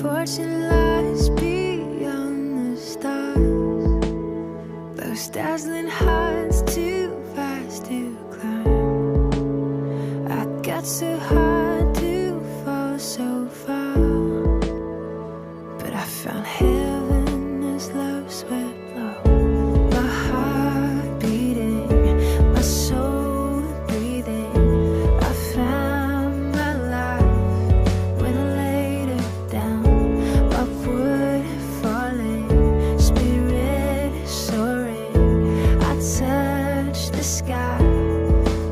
fortune lies beyond the stars. Those dazzling heights too fast to climb. I got so high to fall so far, but I found heaven as love swept low. My heart beating, my soul breathing. I found my life when I laid it down. Upward falling, spirit soaring. I touched the sky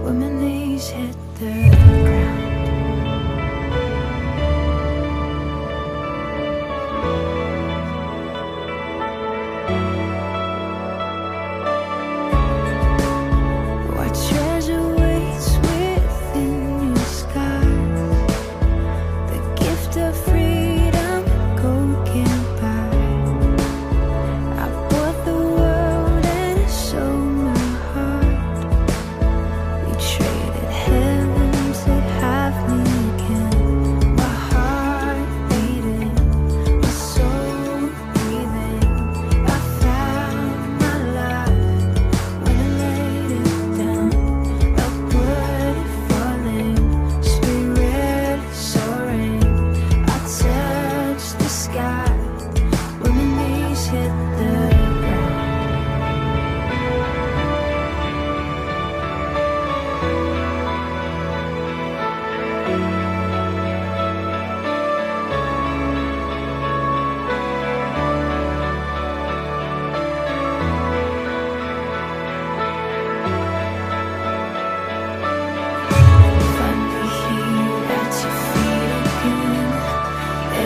when my knees hit the ground. What treasure waits within your skies? The gift of freedom gold can't buy. I bought the world and so my heart. We traded heaven to have me again. My heart beating, my soul breathing. I found my life when I laid it down. Upward falling, spirit soaring. I touched the sky when my knees hit the ground. Find me here at your feet again.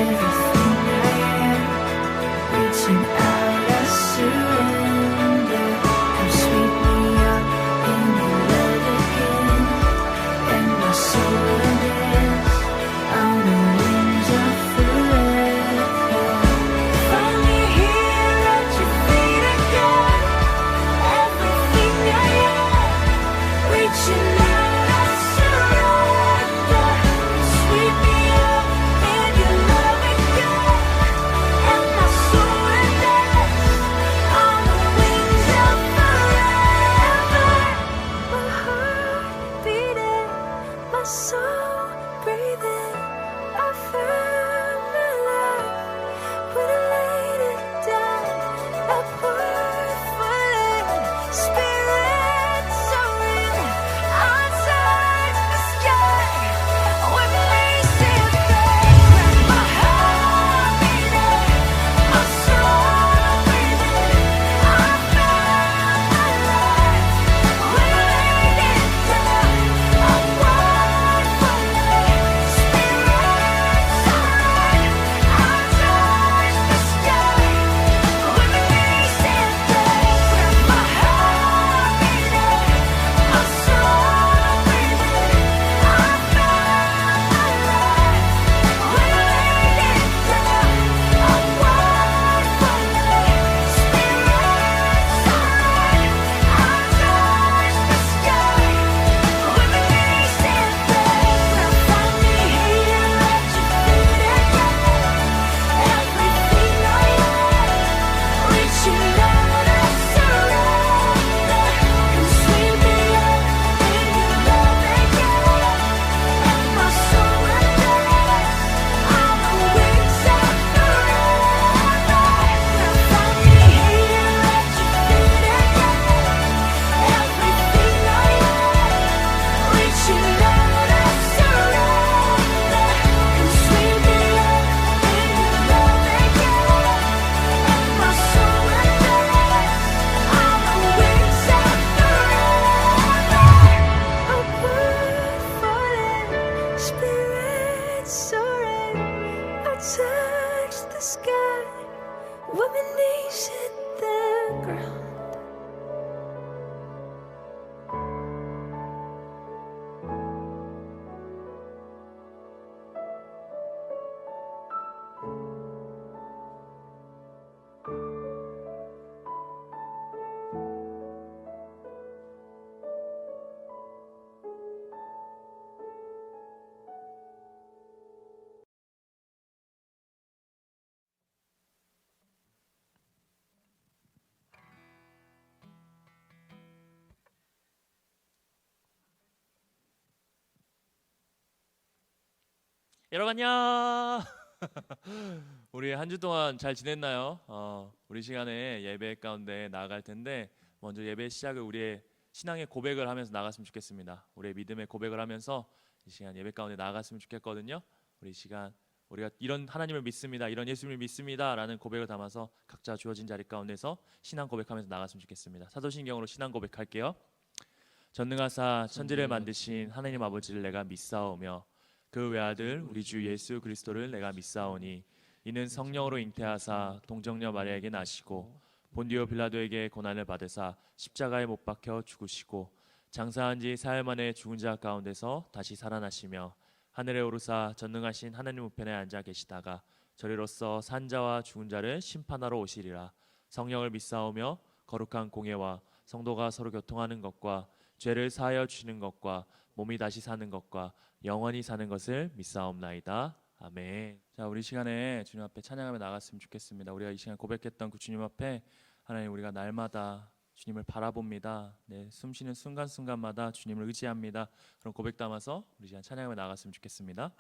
Everything I am, reaching out, I surrender. Come sweep me up in your love again, and my soul is on the wings of forever. Find me here at your feet again. Everything I am, reaching out, I surrender. Sweep me up in your love again, and my soul is on the wings of forever. My heart beating, my soul breathing. I found my life when I laid it down. Upward falling, spirit soaring. I touched the sky when my knees hit the ground. My heart beating, my soul breathing. I found my life when I laid it down. Upward 여러분 안녕. 우리 한 주 동안 잘 지냈나요? 우리 시간에 예배 가운데 나아갈 텐데 먼저 예배 시작을 우리의 신앙의 고백을 하면서 나갔으면 좋겠습니다. 우리의 믿음의 고백을 하면서 이 시간 예배 가운데 나아갔으면 좋겠거든요. 우리 시간 우리가 이런 하나님을 믿습니다, 이런 예수님을 믿습니다 라는 고백을 담아서 각자 주어진 자리 가운데서 신앙 고백하면서 나갔으면 좋겠습니다. 사도신경으로 신앙 고백할게요. 전능하사 천지를 만드신 하나님 아버지를 내가 믿사오며 그 외아들 우리 주 예수 그리스도를 내가 믿사오니 이는 성령으로 잉태하사 동정녀 마리아에게 나시고 본디오 빌라도에게 고난을 받으사 십자가에 못 박혀 죽으시고 장사한 지 사흘 만에 죽은 자 가운데서 다시 살아나시며 하늘에 오르사 전능하신 하나님 우편에 앉아 계시다가 저리로서 산 자와 죽은 자를 심판하러 오시리라. 성령을 믿사오며 거룩한 공예와 성도가 서로 교통하는 것과 죄를 사하여 주시는 것과 몸이 다시 사는 것과 영원히 사는 것을 믿사옵나이다. 아멘. 자, 우리 시간에 주님 앞에 찬양하며 나갔으면 좋겠습니다. 우리가 이 시간 고백했던 그 주님 앞에 하나님, 우리가 날마다 주님을 바라봅니다. 네, 숨쉬는 순간순간마다 주님을 의지합니다. 그런 고백 담아서 우리 시간 찬양하며 나갔으면 좋겠습니다.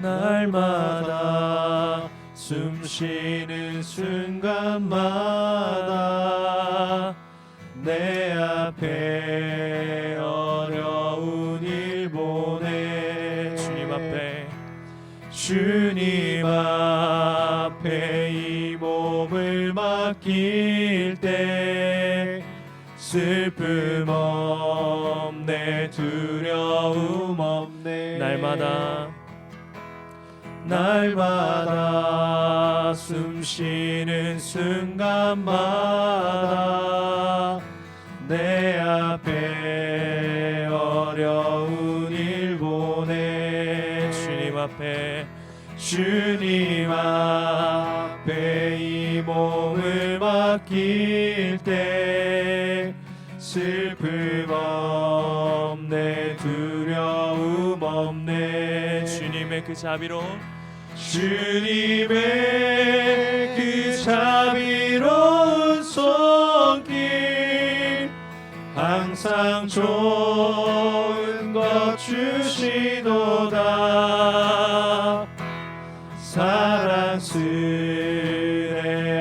날마다 숨쉬는 순간마다 내 앞에 어려운 일 보내 주님 앞에 이 몸을 맡길 때 슬픔 없네, 두려움 없네. 날마다 숨쉬는 순간마다 내 앞에 어려운 일 보내 주님 앞에 이 몸을 맡길 때 슬픔 없네, 두려움 없네. 주님의 그 자비로운 손길 항상 좋은 것 주시도다. 사랑스레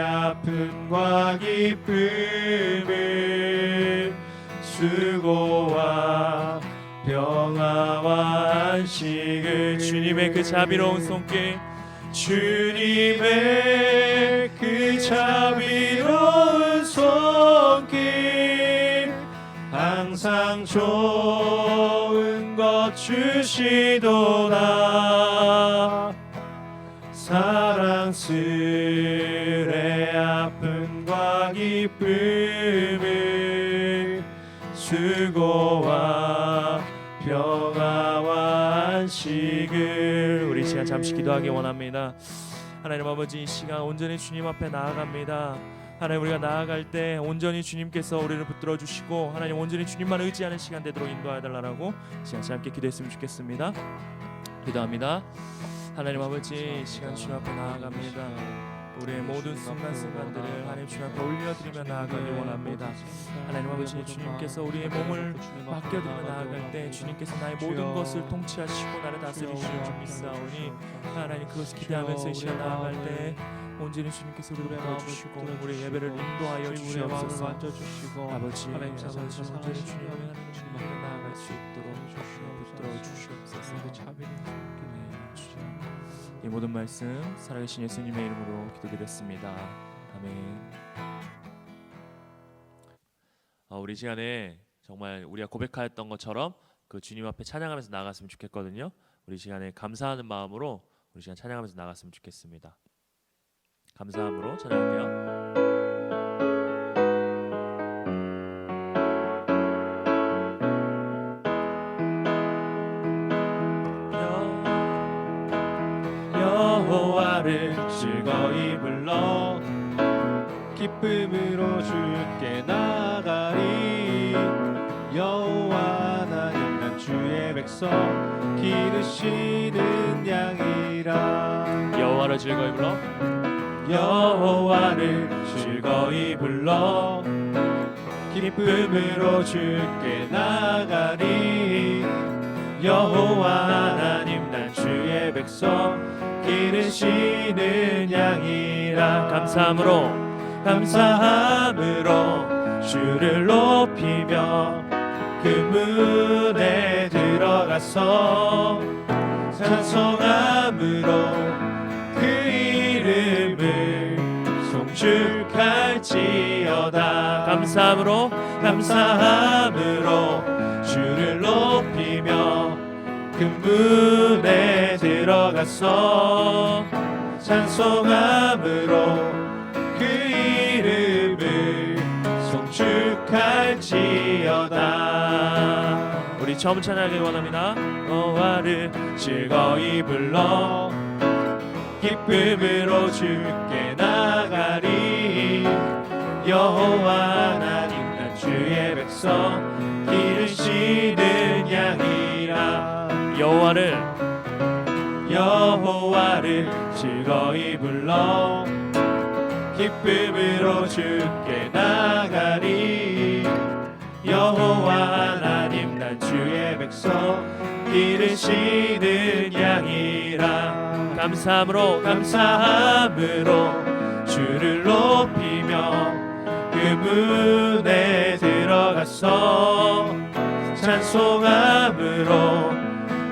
아픔과 기쁨을 수고와 평화와 안식을 주님의 그 자비로운 손길 항상 좋은 것 주시도다. 사랑스레 아픔과 기쁨을 수고와 평화와 안식을. 우리 시간 잠시 기도하기 원합니다. 하나님 아버지, 이 시간 온전히 주님 앞에 나아갑니다. 하나님, 우리가 나아갈 때 온전히 주님께서 우리를 붙들어 주시고 하나님 온전히 주님만 의지하는 시간 되도록 인도하여 달라고 시간 함께 기도했으면 좋겠습니다. 기도합니다. 하나님 아버지, 이 시간 주님 앞에 나아갑니다. 우리의 모든 순간순간들을 하나님 주님 앞에 올려드리며 나아가기 원합니다. 하나님 아버지, 주님께서 우리의 몸을 맡겨드리며 나아갈 때 주님께서 나의 모든 것을 통치하시고 나를 다스리시는 줄 믿사오니 하나님, 그것을 기대하면서 이 시간 나아갈 때 온전히 주님께서 우리를 도와주시고 우리 예배를 인도하여 주시옵소서. 아버지, 온전히 주님 앞에 나아갈 수 있도록 붙들어 주시옵소서. 이 모든 말씀 살아계신 예수님의 이름으로 기도드렸습니다. 아멘. 우리 시간에 정말 우리가 고백하였던 것처럼 그 주님 앞에 찬양하면서 나갔으면 좋겠거든요. 우리 시간에 감사하는 마음으로 우리 시간 찬양하면서 나갔으면 좋겠습니다. 감사함으로 찬양할게요. 여호와를 즐거이 불러 기쁨으로 주께 나가리. 여호와 하나님, 난 주의 백성 기르시는 양이라. 여호와를 즐거이 불러, 여호와를 즐거이 불러 기쁨으로 주께 나가리. 여호와 하나님 난 주의 백성 기르시는 양이라. 감사함으로 주를 높이며 그 문에 들어가서 찬송함으로 그 이름을 송축할지어다. 감사함으로 주를 높이며 그 문에 들어가서 찬송함으로 그 이름을 송축할지어다. 우리 처음 찬양하길 원합니다. 여호와를 즐거이 불러 기쁨으로 주께 나가리. 여호와 하나님 난 주의 백성 기르시는 양이라. 여호와를 즐거이 불러 기쁨으로 주께 나가리. 여호와 하나님 난 주의 백성 기르시는 양이라. 감사함으로 주를 높이며 그 문에 들어가서 찬송함으로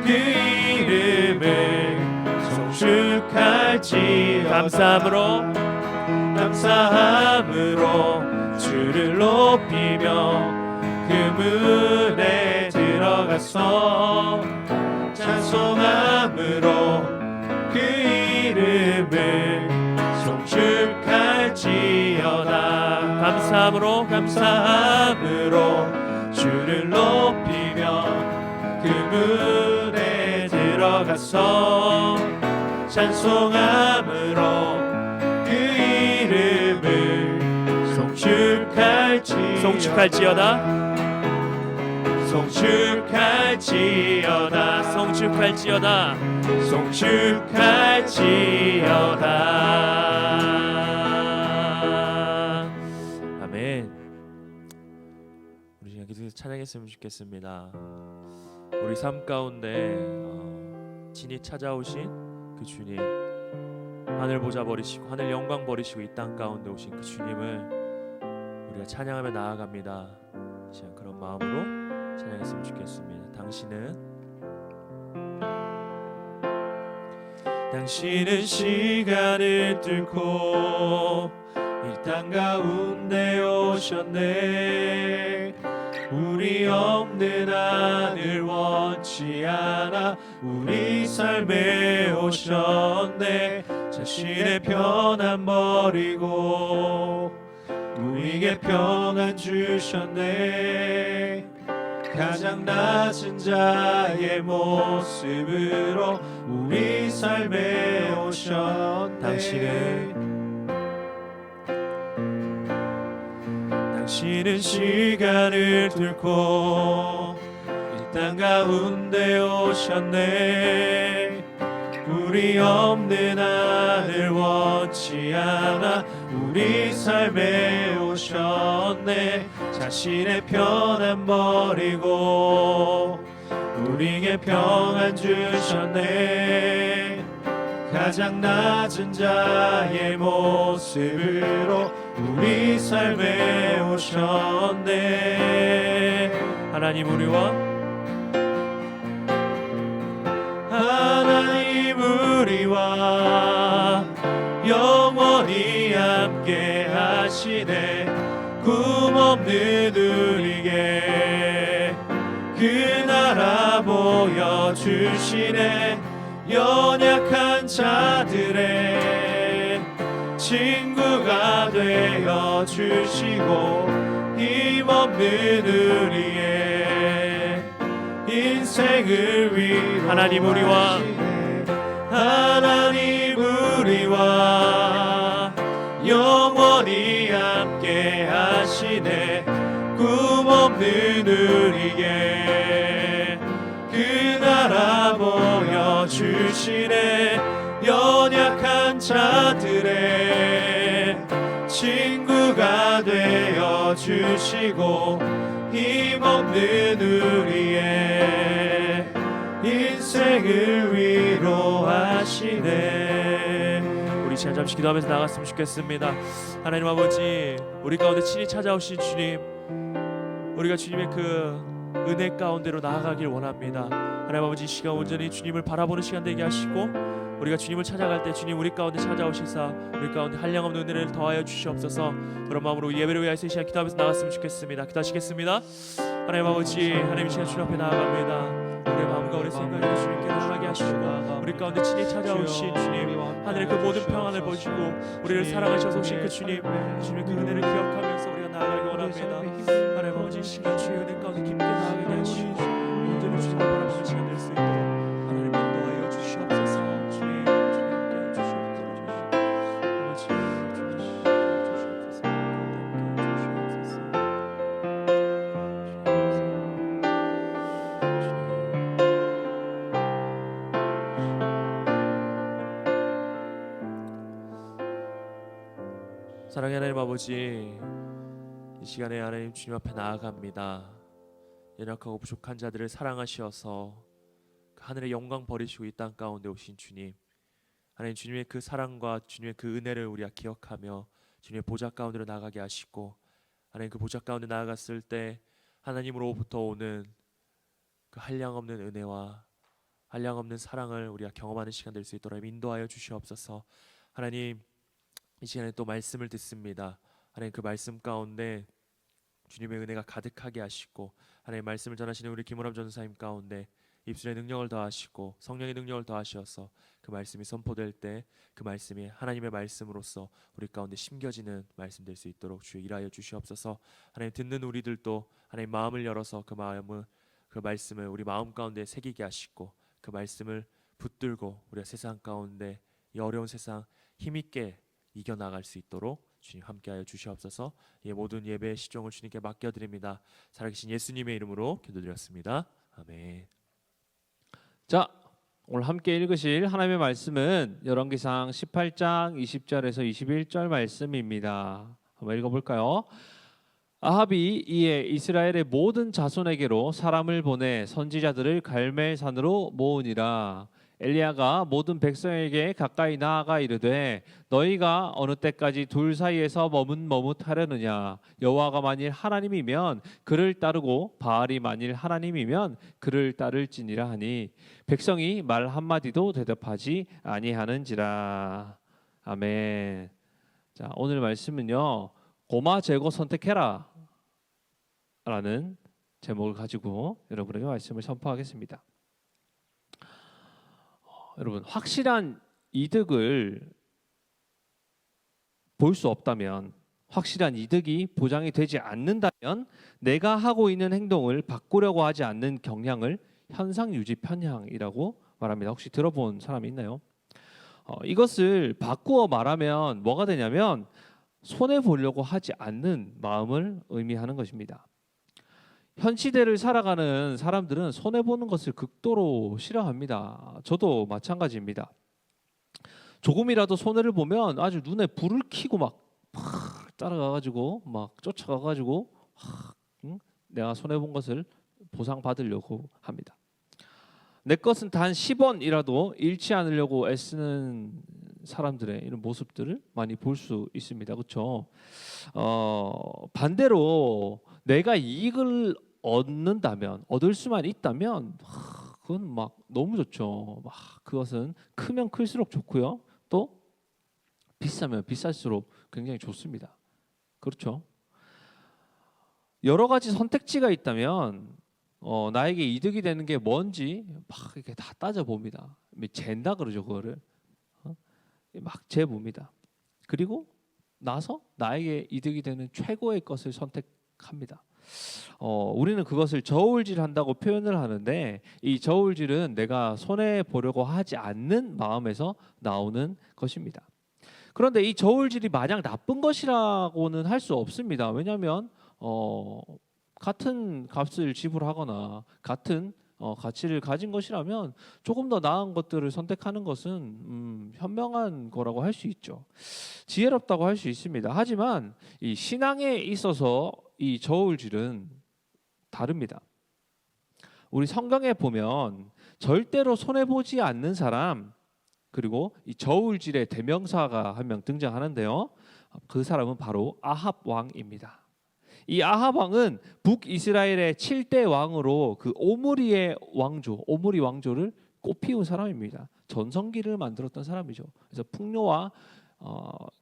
그 이름을 송축할지어다. 감사함으로 주를 높이며 그 문에 들어가서 찬송함으로 그 이름을 송축할지어다. 감사함으로 주를 높이며 그 문에 들어가서 찬송함으로 그 이름을 송축할지어다. 아멘. 우리 그냥 계속해서 찬양했으면 좋겠습니다. 우리 삶 가운데 친히 찾아오신 그 주님, 하늘 보좌 버리시고 하늘 영광 버리시고 이 땅 가운데 오신 그 주님을 우리가 찬양하며 나아갑니다. 시간 그런 마음으로 찬양했으면 좋겠습니다. 당신은 시간을 뚫고 이 땅 가운데 오셨네. 우리 없는 하늘 원치 않아 우리 삶에 오셨네. 자신의 편안 버리고 우리에게 평안 주셨네. 가장 낮은 자의 모습으로 우리 삶에 오셨네. 당신은 시간을 뚫고 이 땅 가운데 오셨네. 우리 없는 하늘 원치 않아 우리 삶에 오셨네. 자신의 편안 버리고 우리에게 평안 주셨네. 가장 낮은 자의 모습으로 우리 삶에 오셨네. 하나님 우리와 영원히 함께 하시네. 꿈없는 우리에게 그 나라 보여주시네. 연약한 자들의 친구가 되어 주시고 힘없는 우리의 인생을 위로 하나님 우리와 영원히 함께 하시네. 꿈없는 우리에게 그 나라 보여주시네. 연약한 자들의 친구가 되어 주시고 힘없는 우리의 인생을 위로하시네. 우리 시간 잠시 기도하면서 나갔으면 좋겠습니다. 하나님 아버지, 우리 가운데 친히 찾아오신 주님, 우리가 주님의 그 은혜 가운데로 나아가길 원합니다. 하나님 아버지, 이 시간 온전히 주님을 바라보는 시간 되게 하시고, 우리가 주님을 찾아갈 때 주님 우리 가운데 찾아오시사 우리 가운데 한량없는 은혜를 더하여 주시옵소서. 그런 마음으로 예배를 위하여 이 시간 기도하면서 나갔으면 좋겠습니다. 기도하시겠습니다. 하나님 아버지, 하나님 이 시간 주님 앞에 나아갑니다. 우리의 마음과 우리의 생각을 주님께 나가게 하시고, 우리 가운데 친히 찾아오신 주님, 하늘의 그 모든 평안을 보시고 우리를 사랑하셔서 오신 그 주님의 그 은혜를 기억하면서 우리가 나아가기 원합니다. 하나님 아버지, 이 시간 주의 은혜 가운데 깊게 나아가게 하시고 온전히 주님을 바라보는 시간 될 수 있도록 하나님 인도하여 주시옵소서. 주님 함께하여 주시옵소서. 아버지 주시옵소서. 사랑의 하나님 아버지, 이 시간에 하나님 주님 앞에 나아갑니다. 연약하고 부족한 자들을 사랑하시어서 그 하늘의 영광 버리시고 이 땅 가운데 오신 주님, 하나님 주님의 그 사랑과 주님의 그 은혜를 우리가 기억하며 주님의 보좌 가운데로 나가게 하시고, 하나님 그 보좌 가운데 나아갔을 때 하나님으로부터 오는 그 한량없는 은혜와 한량없는 사랑을 우리가 경험하는 시간 될 수 있도록 인도하여 주시옵소서. 하나님, 이 시간에 또 말씀을 듣습니다. 하나님 그 말씀 가운데 주님의 은혜가 가득하게 하시고, 하나님 말씀을 전하시는 우리 김우람 전사님 가운데 입술의 능력을 더하시고 성령의 능력을 더하셔서 그 말씀이 선포될 때 그 말씀이 하나님의 말씀으로서 우리 가운데 심겨지는 말씀 될 수 있도록 주여 일하여 주시옵소서. 하나님 듣는 우리들도 하나님 마음을 열어서 그 말씀을 우리 마음 가운데 새기게 하시고, 그 말씀을 붙들고 우리가 세상 가운데 이 어려운 세상 힘있게 이겨나갈 수 있도록 주님 함께하여 주시옵소서. 모든 예배의 시종을 주님께 맡겨드립니다. 살아계신 예수님의 이름으로 기도드렸습니다. 아멘. 자, 오늘 함께 읽으실 하나님의 말씀은 열왕기상 18장 20절에서 21절 말씀입니다. 한번 읽어볼까요? 아합이 이에 이스라엘의 모든 자손에게로 사람을 보내 선지자들을 갈멜산으로 모으니라. 엘리야가 모든 백성에게 가까이 나아가 이르되 너희가 어느 때까지 둘 사이에서 머뭇머뭇하려느냐. 여호와가 만일 하나님이면 그를 따르고 바알이 만일 하나님이면 그를 따를지니라 하니 백성이 말 한마디도 대답하지 아니하는지라. 아멘. 자, 오늘 말씀은요, 고마 제고 선택해라 라는 제목을 가지고 여러분에게 말씀을 선포하겠습니다. 여러분, 확실한 이득을 볼 수 없다면, 확실한 이득이 보장이 되지 않는다면 내가 하고 있는 행동을 바꾸려고 하지 않는 경향을 현상유지 편향이라고 말합니다. 혹시 들어본 사람이 있나요? 이것을 바꾸어 말하면 뭐가 되냐면 손해보려고 하지 않는 마음을 의미하는 것입니다. 현 시대를 살아가는 사람들은 손해보는 것을 극도로 싫어합니다. 저도 마찬가지입니다. 조금이라도 손해를 보면 아주 눈에 불을 켜고 막 따라가가지고 막 쫓아가가지고 내가 손해본 것을 보상받으려고 합니다. 내 것은 단 10원이라도 잃지 않으려고 애쓰는 사람들의 이런 모습들을 많이 볼 수 있습니다. 그렇죠? 반대로 내가 이익을 얻는다면, 얻을 수만 있다면 그건 막 너무 좋죠. 막 그것은 크면 클수록 좋고요. 또 비싸면 비쌀수록 굉장히 좋습니다. 그렇죠? 여러 가지 선택지가 있다면 나에게 이득이 되는 게 뭔지 막 이렇게 다 따져봅니다. 잰다 그러죠. 그거를 막 재봅니다. 그리고 나서 나에게 이득이 되는 최고의 것을 선택합니다. 우리는 그것을 저울질한다고 표현을 하는데, 이 저울질은 내가 손해 보려고 하지 않는 마음에서 나오는 것입니다. 그런데 이 저울질이 마냥 나쁜 것이라고는 할 수 없습니다. 왜냐하면 같은 값을 지불하거나 같은 가치를 가진 것이라면 조금 더 나은 것들을 선택하는 것은 현명한 거라고 할 수 있죠. 지혜롭다고 할 수 있습니다. 하지만 이 신앙에 있어서 이 저울질은 다릅니다. 우리 성경에 보면 절대로 손해 보지 않는 사람, 그리고 이 저울질의 대명사가 한 명 등장하는데요. 그 사람은 바로 아합 왕입니다. 이 아합 왕은 북이스라엘의 7대 왕으로 그 오므리의 왕조, 오므리 왕조를 꽃피운 사람입니다. 전성기를 만들었던 사람이죠. 그래서 풍요와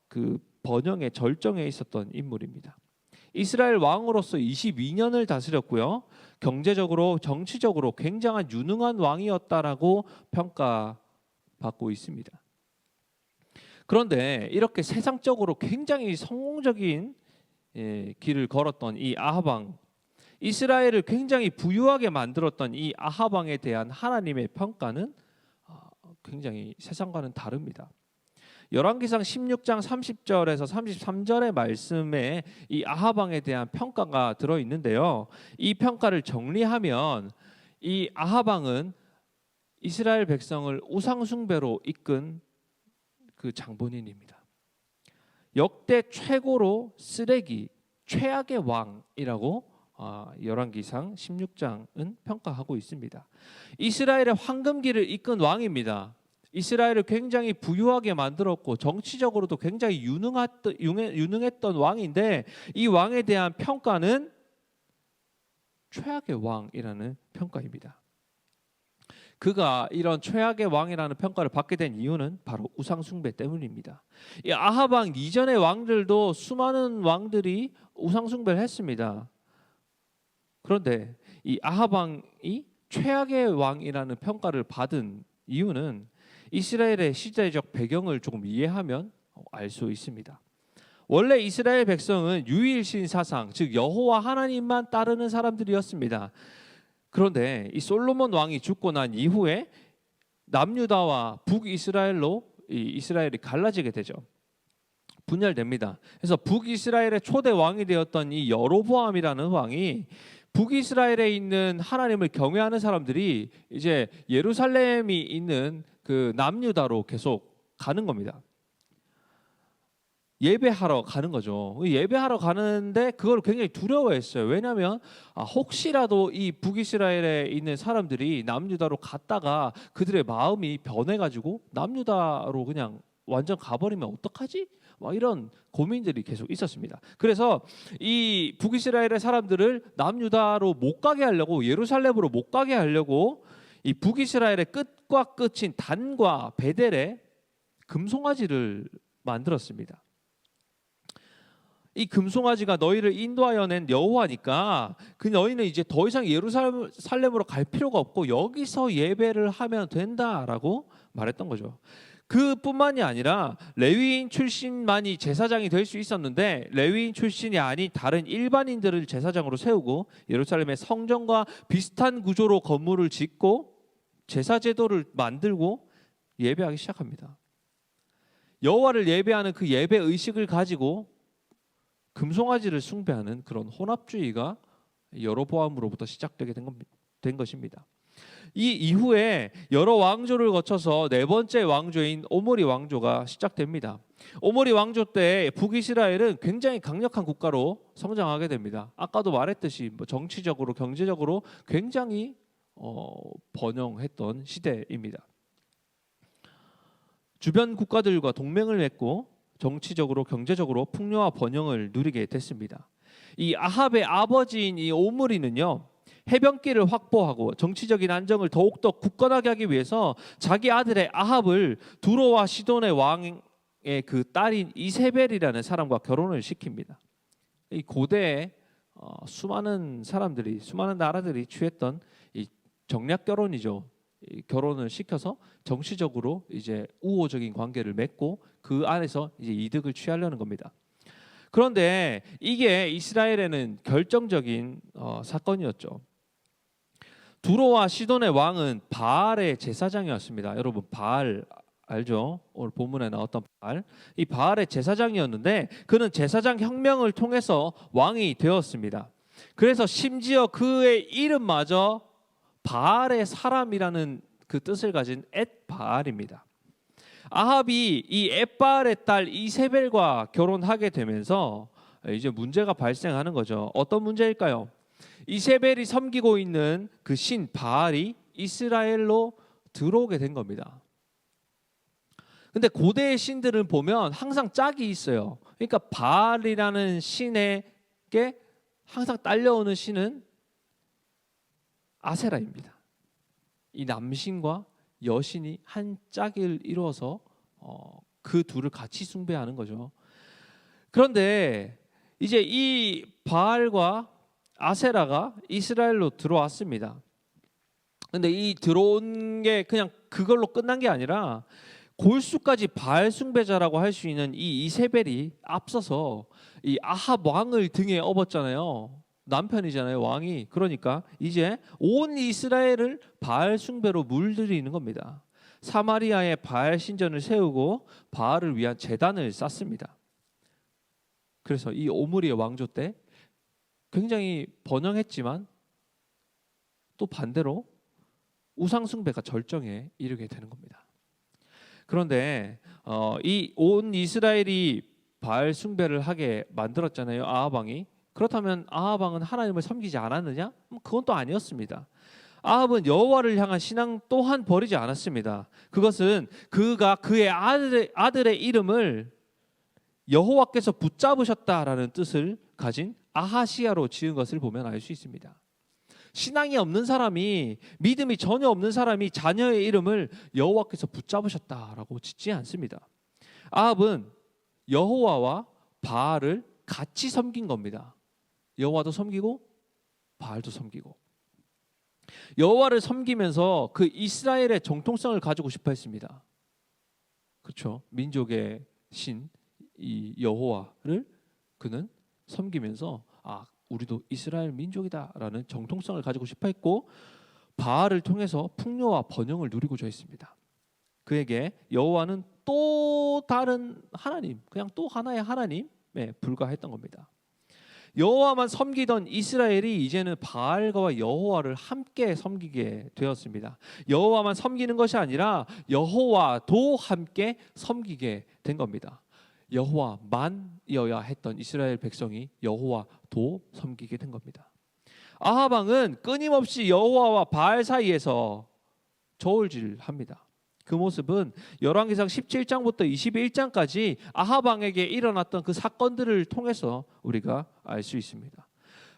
그 번영의 절정에 있었던 인물입니다. 이스라엘 왕으로서 22년을 다스렸고요. 경제적으로, 정치적으로 굉장한 유능한 왕이었다라고 평가받고 있습니다. 그런데 이렇게 세상적으로 굉장히 성공적인 길을 걸었던 이 아합 왕, 이스라엘을 굉장히 부유하게 만들었던 이 아합 왕에 대한 하나님의 평가는 굉장히 세상과는 다릅니다. 열왕기상 16장 30절에서 33절의 말씀에 이 아합 왕에 대한 평가가 들어 있는데요. 이 평가를 정리하면 이 아합 왕은 이스라엘 백성을 우상 숭배로 이끈 그 장본인입니다. 역대 최고로 쓰레기, 최악의 왕이라고 열왕기상 16장은 평가하고 있습니다. 이스라엘의 황금기를 이끈 왕입니다. 이스라엘을 굉장히 부유하게 만들었고 정치적으로도 굉장히 유능했던 왕인데 이 왕에 대한 평가는 최악의 왕이라는 평가입니다. 그가 이런 최악의 왕이라는 평가를 받게 된 이유는 바로 우상 숭배 때문입니다. 이 아합 왕 이전의 왕들도 수많은 왕들이 우상 숭배를 했습니다. 그런데 이 아합 왕이 최악의 왕이라는 평가를 받은 이유는 이스라엘의 시대적 배경을 조금 이해하면 알 수 있습니다. 원래 이스라엘 백성은 유일신 사상, 즉 여호와 하나님만 따르는 사람들이었습니다. 그런데 이 솔로몬 왕이 죽고 난 이후에 남유다와 북이스라엘로 이스라엘이 갈라지게 되죠. 분열됩니다. 그래서 북이스라엘의 초대 왕이 되었던 이 여로보암이라는 왕이 북이스라엘에 있는 하나님을 경외하는 사람들이 이제 예루살렘이 있는 그 남유다로 계속 가는 겁니다. 예배하러 가는 거죠. 예배하러 가는데 그걸 굉장히 두려워했어요. 왜냐하면 혹시라도 이 북이스라엘에 있는 사람들이 남유다로 갔다가 그들의 마음이 변해가지고 남유다로 그냥 완전 가버리면 어떡하지? 막 이런 고민들이 계속 있었습니다. 그래서 이 북이스라엘의 사람들을 남유다로 못 가게 하려고, 예루살렘으로 못 가게 하려고 이 북이스라엘의 끝과 끝인 단과 베델에 금송아지를 만들었습니다. 이 금송아지가 너희를 인도하여 낸 여호와니까 그 너희는 이제 더 이상 예루살렘으로 갈 필요가 없고 여기서 예배를 하면 된다라고 말했던 거죠. 그뿐만이 아니라 레위인 출신만이 제사장이 될 수 있었는데 레위인 출신이 아닌 다른 일반인들을 제사장으로 세우고 예루살렘의 성전과 비슷한 구조로 건물을 짓고 제사 제도를 만들고 예배하기 시작합니다. 여호와를 예배하는 그 예배 의식을 가지고 금송아지를 숭배하는 그런 혼합주의가 여로보암으로부터 시작되게 된 것입니다. 이 이후에 여러 왕조를 거쳐서 네 번째 왕조인 오므리 왕조가 시작됩니다. 오므리 왕조 때 북이스라엘은 굉장히 강력한 국가로 성장하게 됩니다. 아까도 말했듯이 정치적으로 경제적으로 굉장히 번영했던 시대입니다. 주변 국가들과 동맹을 맺고 정치적으로 경제적으로 풍요와 번영을 누리게 됐습니다. 이 아합의 아버지인 이 오므리는요, 해변길을 확보하고 정치적인 안정을 더욱더 굳건하게 하기 위해서 자기 아들의 아합을 두로와 시돈의 왕의 그 딸인 이세벨이라는 사람과 결혼을 시킵니다. 이 고대에 수많은 사람들이, 수많은 나라들이 취했던 이 정략 결혼이죠. 이 결혼을 시켜서 정치적으로 이제 우호적인 관계를 맺고 그 안에서 이제 이득을 취하려는 겁니다. 그런데 이게 이스라엘에는 결정적인 사건이었죠. 두로와 시돈의 왕은 바알의 제사장이었습니다. 여러분 바알 알죠? 오늘 본문에 나왔던 바알. 이 바알의 제사장이었는데 그는 제사장 혁명을 통해서 왕이 되었습니다. 그래서 심지어 그의 이름마저 바알의 사람이라는 그 뜻을 가진 엣바알입니다. 아합이 이 엣바알의 딸 이세벨과 결혼하게 되면서 이제 문제가 발생하는 거죠. 어떤 문제일까요? 이세벨이 섬기고 있는 그 신 바알이 이스라엘로 들어오게 된 겁니다. 근데 고대의 신들은 보면 항상 짝이 있어요. 그러니까 바알이라는 신에게 항상 딸려오는 신은 아세라입니다. 이 남신과 여신이 한 짝을 이루어서 그 둘을 같이 숭배하는 거죠. 그런데 이제 이 바알과 아세라가 이스라엘로 들어왔습니다. 근데 이 들어온 게 그냥 그걸로 끝난 게 아니라 골수까지 바알 숭배자라고 할 수 있는 이 이세벨이 앞서서 이 아합 왕을 등에 업었잖아요. 남편이잖아요, 왕이. 그러니까 이제 온 이스라엘을 바알 숭배로 물들이는 겁니다. 사마리아에 바알 신전을 세우고 바알을 위한 제단을 쌓습니다. 그래서 이 오므리의 왕조 때 굉장히 번영했지만 또 반대로 우상 숭배가 절정에 이르게 되는 겁니다. 그런데 이 온 이스라엘이 바알 숭배를 하게 만들었잖아요, 아합 왕이. 그렇다면 아합 왕은 하나님을 섬기지 않았느냐? 그건 또 아니었습니다. 아합은 여호와를 향한 신앙 또한 버리지 않았습니다. 그것은 그가 그의 아들의 이름을 여호와께서 붙잡으셨다라는 뜻을 가진 아하시야로 지은 것을 보면 알 수 있습니다. 신앙이 없는 사람이, 믿음이 전혀 없는 사람이 자녀의 이름을 여호와께서 붙잡으셨다라고 짓지 않습니다. 아합은 여호와와 바알을 같이 섬긴 겁니다. 여호와도 섬기고 바알도 섬기고. 여호와를 섬기면서 그 이스라엘의 정통성을 가지고 싶어 했습니다. 그렇죠? 민족의 신 이 여호와를 그는 섬기면서 우리도 이스라엘 민족이다라는 정통성을 가지고 싶어 했고, 바알을 통해서 풍요와 번영을 누리고자 했습니다. 그에게 여호와는 또 다른 하나님, 그냥 또 하나의 하나님에 불과했던 겁니다. 여호와만 섬기던 이스라엘이 이제는 바알과 여호와를 함께 섬기게 되었습니다. 여호와만 섬기는 것이 아니라 여호와도 함께 섬기게 된 겁니다. 여호와만이어야 했던 이스라엘 백성이 여호와도 섬기게 된 겁니다. 아합 왕은 끊임없이 여호와와 바알 사이에서 저울질합니다. 그 모습은 열왕기상 17장부터 21장까지 아합 왕에게 일어났던 그 사건들을 통해서 우리가 알 수 있습니다.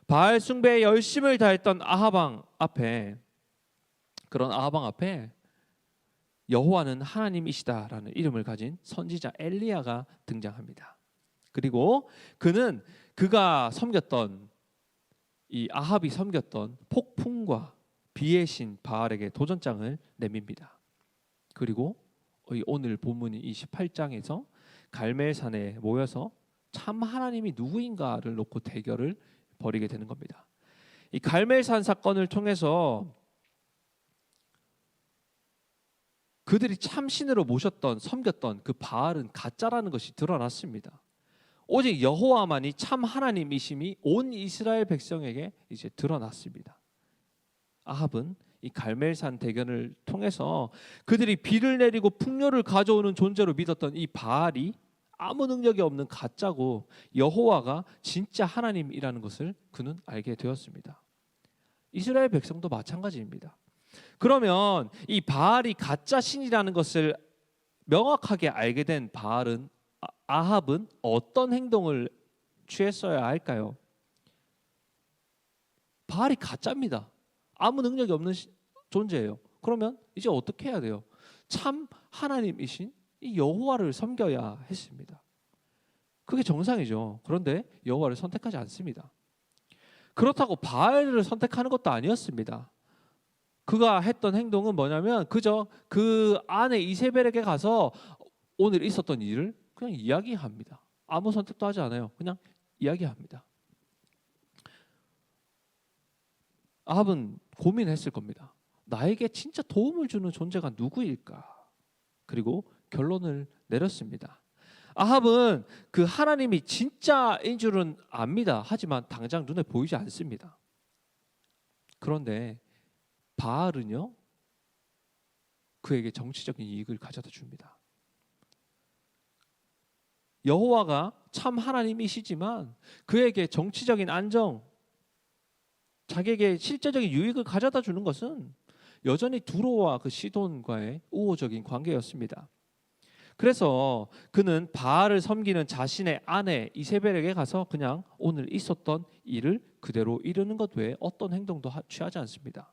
바알 숭배에 열심을 다했던 아합 왕 앞에, 그런 아합 왕 앞에 여호와는 하나님이시다라는 이름을 가진 선지자 엘리야가 등장합니다. 그리고 그는 그가 섬겼던, 이 아합이 섬겼던 폭풍과 비의 신 바알에게 도전장을 내밉니다. 그리고 오늘 본문이 28장에서 갈멜산에 모여서 참 하나님이 누구인가를 놓고 대결을 벌이게 되는 겁니다. 이 갈멜산 사건을 통해서 그들이 참 신으로 모셨던, 섬겼던 그 바알은 가짜라는 것이 드러났습니다. 오직 여호와만이 참 하나님이심이 온 이스라엘 백성에게 이제 드러났습니다. 아합은 이 갈멜산 대견을 통해서 그들이 비를 내리고 풍요를 가져오는 존재로 믿었던 이 바알이 아무 능력이 없는 가짜고 여호와가 진짜 하나님이라는 것을 그는 알게 되었습니다. 이스라엘 백성도 마찬가지입니다. 그러면 이 바알이 가짜 신이라는 것을 명확하게 알게 된 아합은 어떤 행동을 취했어야 할까요? 바알이 가짜입니다. 아무 능력이 없는 존재예요. 그러면 이제 어떻게 해야 돼요? 참 하나님이신 이 여호와를 섬겨야 했습니다. 그게 정상이죠. 그런데 여호와를 선택하지 않습니다. 그렇다고 바알을 선택하는 것도 아니었습니다. 그가 했던 행동은 뭐냐면 그저 그 아내 이세벨에게 가서 오늘 있었던 일을 그냥 이야기합니다. 아무 선택도 하지 않아요. 그냥 이야기합니다. 아합은 고민했을 겁니다. 나에게 진짜 도움을 주는 존재가 누구일까? 그리고 결론을 내렸습니다. 아합은 그 하나님이 진짜인 줄은 압니다. 하지만 당장 눈에 보이지 않습니다. 그런데 바알은요 그에게 정치적인 이익을 가져다 줍니다. 여호와가 참 하나님이시지만 그에게 정치적인 안정, 자기에게 실제적인 유익을 가져다 주는 것은 여전히 두로와 그 시돈과의 우호적인 관계였습니다. 그래서 그는 바알을 섬기는 자신의 아내 이세벨에게 가서 그냥 오늘 있었던 일을 그대로 이루는 것 외에 어떤 행동도 취하지 않습니다.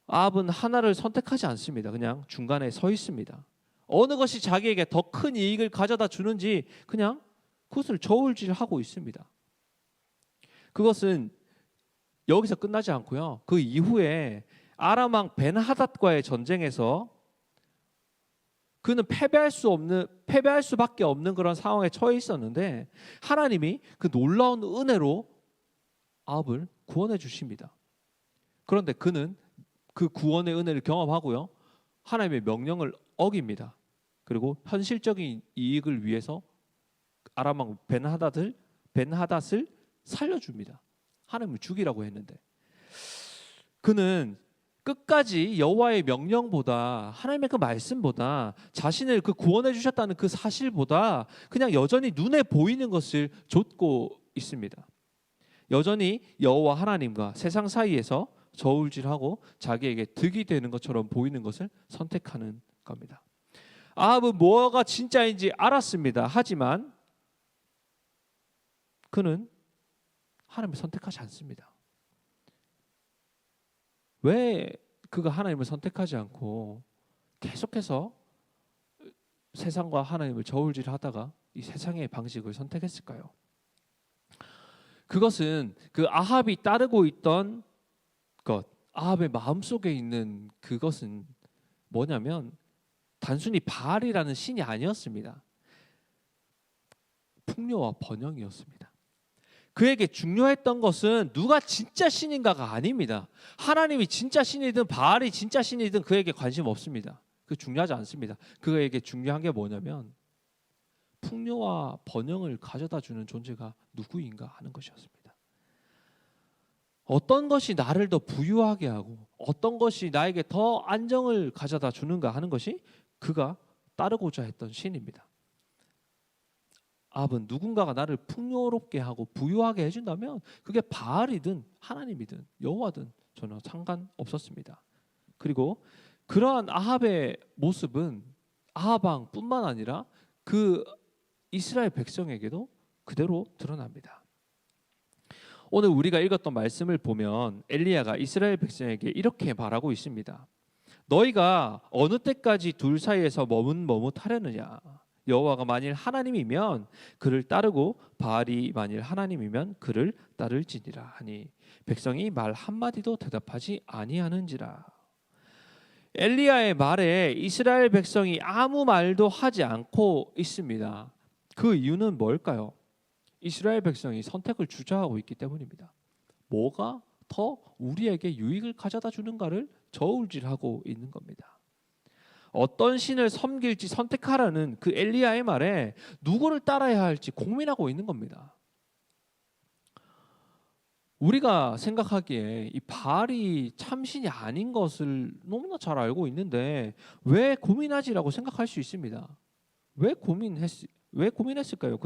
아합은 하나를 선택하지 않습니다. 그냥 중간에 서 있습니다. 어느 것이 자기에게 더 큰 이익을 가져다 주는지 그냥 그것을 저울질하고 있습니다. 그것은 여기서 끝나지 않고요. 그 이후에 아람 왕 벤하닷과의 전쟁에서 그는 패배할 수밖에 없는 그런 상황에 처해 있었는데 하나님이 그 놀라운 은혜로 아합을 구원해 주십니다. 그런데 그는 그 구원의 은혜를 경험하고요. 하나님의 명령을 어깁니다. 그리고 현실적인 이익을 위해서 아람 왕 벤하닷을 살려줍니다. 하나님을 죽이라고 했는데 그는 끝까지 여호와의 명령보다 하나님의 그 말씀보다 자신을 그 구원해 주셨다는 그 사실보다 그냥 여전히 눈에 보이는 것을 좇고 있습니다. 여전히 여호와 하나님과 세상 사이에서 저울질하고 자기에게 득이 되는 것처럼 보이는 것을 선택하는 겁니다. 아합은 뭐가 진짜인지 알았습니다. 하지만 그는 하나님을 선택하지 않습니다. 왜 그가 하나님을 선택하지 않고 계속해서 세상과 하나님을 저울질하다가 이 세상의 방식을 선택했을까요? 그것은 그 아합이 따르고 있던 것, 아합의 마음속에 있는 그것은 뭐냐면 단순히 바알이라는 신이 아니었습니다. 풍요와 번영이었습니다. 그에게 중요했던 것은 누가 진짜 신인가가 아닙니다. 하나님이 진짜 신이든 바알이 진짜 신이든 그에게 관심 없습니다. 그 중요하지 않습니다. 그에게 중요한 게 뭐냐면 풍요와 번영을 가져다 주는 존재가 누구인가 하는 것이었습니다. 어떤 것이 나를 더 부유하게 하고 어떤 것이 나에게 더 안정을 가져다 주는가 하는 것이 그가 따르고자 했던 신입니다. 아합은 누군가가 나를 풍요롭게 하고 부유하게 해준다면 그게 바알이든 하나님이든 여호와든 전혀 상관없었습니다. 그리고 그러한 아합의 모습은 아합 왕뿐만 아니라 그 이스라엘 백성에게도 그대로 드러납니다. 오늘 우리가 읽었던 말씀을 보면 엘리야가 이스라엘 백성에게 이렇게 말하고 있습니다. 너희가 어느 때까지 둘 사이에서 머뭇머뭇하려느냐. 여호와가 만일 하나님이면 그를 따르고 바알이 만일 하나님이면 그를 따를지니라 하니 백성이 말 한마디도 대답하지 아니하는지라. 엘리야의 말에 이스라엘 백성이 아무 말도 하지 않고 있습니다. 그 이유는 뭘까요? 이스라엘 백성이 선택을 주저하고 있기 때문입니다. 뭐가 더 우리에게 유익을 가져다 주는가를 저울질하고 있는 겁니다. 어떤 신을 섬길지 선택하라는 그 엘리야의 말에 누구를 따라야 할지 고민하고 있는 겁니다. 우리가 생각하기에 이 바알이 참신이 아닌 것을 너무나 잘 알고 있는데 왜 고민하지라고 생각할 수 있습니다. 왜 고민했을까요?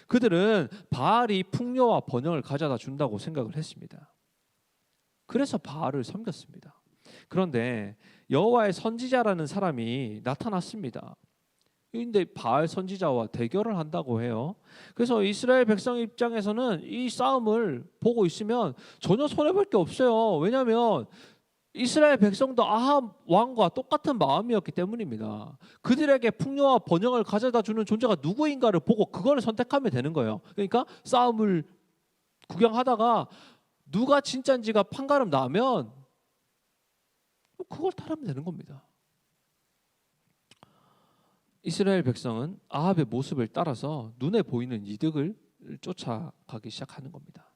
그들은 바알이 풍요와 번영을 가져다 준다고 생각을 했습니다. 그래서 바알을 섬겼습니다. 그런데 여호와의 선지자라는 사람이 나타났습니다. 그런데 바알 선지자와 대결을 한다고 해요. 그래서 이스라엘 백성 입장에서는 이 싸움을 보고 있으면 전혀 손해볼 게 없어요. 왜냐하면 이스라엘 백성도 아합 왕과 똑같은 마음이었기 때문입니다. 그들에게 풍요와 번영을 가져다 주는 존재가 누구인가를 보고 그걸 선택하면 되는 거예요. 그러니까 싸움을 구경하다가 누가 진짜인지가 판가름 나면 그걸 따르면 되는 겁니다. 이스라엘 백성은 아합의 모습을 따라서 눈에 보이는 이득을 쫓아가기 시작하는 겁니다.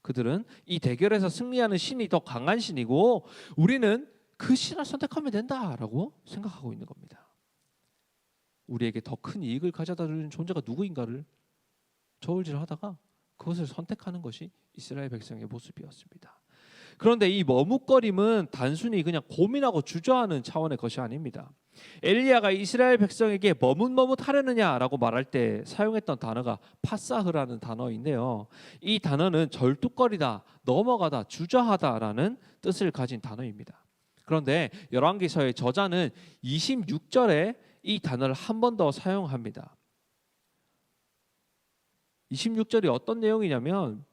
그들은 이 대결에서 승리하는 신이 더 강한 신이고 우리는 그 신을 선택하면 된다라고 생각하고 있는 겁니다. 우리에게 더 큰 이익을 가져다 주는 존재가 누구인가를 저울질하다가 그것을 선택하는 것이 이스라엘 백성의 모습이었습니다. 그런데 이 머뭇거림은 단순히 그냥 고민하고 주저하는 차원의 것이 아닙니다. 엘리야가 이스라엘 백성에게 머뭇머뭇하려느냐라고 말할 때 사용했던 단어가 파사흐라는 단어인데요. 이 단어는 절뚝거리다, 넘어가다, 주저하다라는 뜻을 가진 단어입니다. 그런데 열왕기서의 저자는 26절에 이 단어를 한 번 더 사용합니다. 26절이 어떤 내용이냐면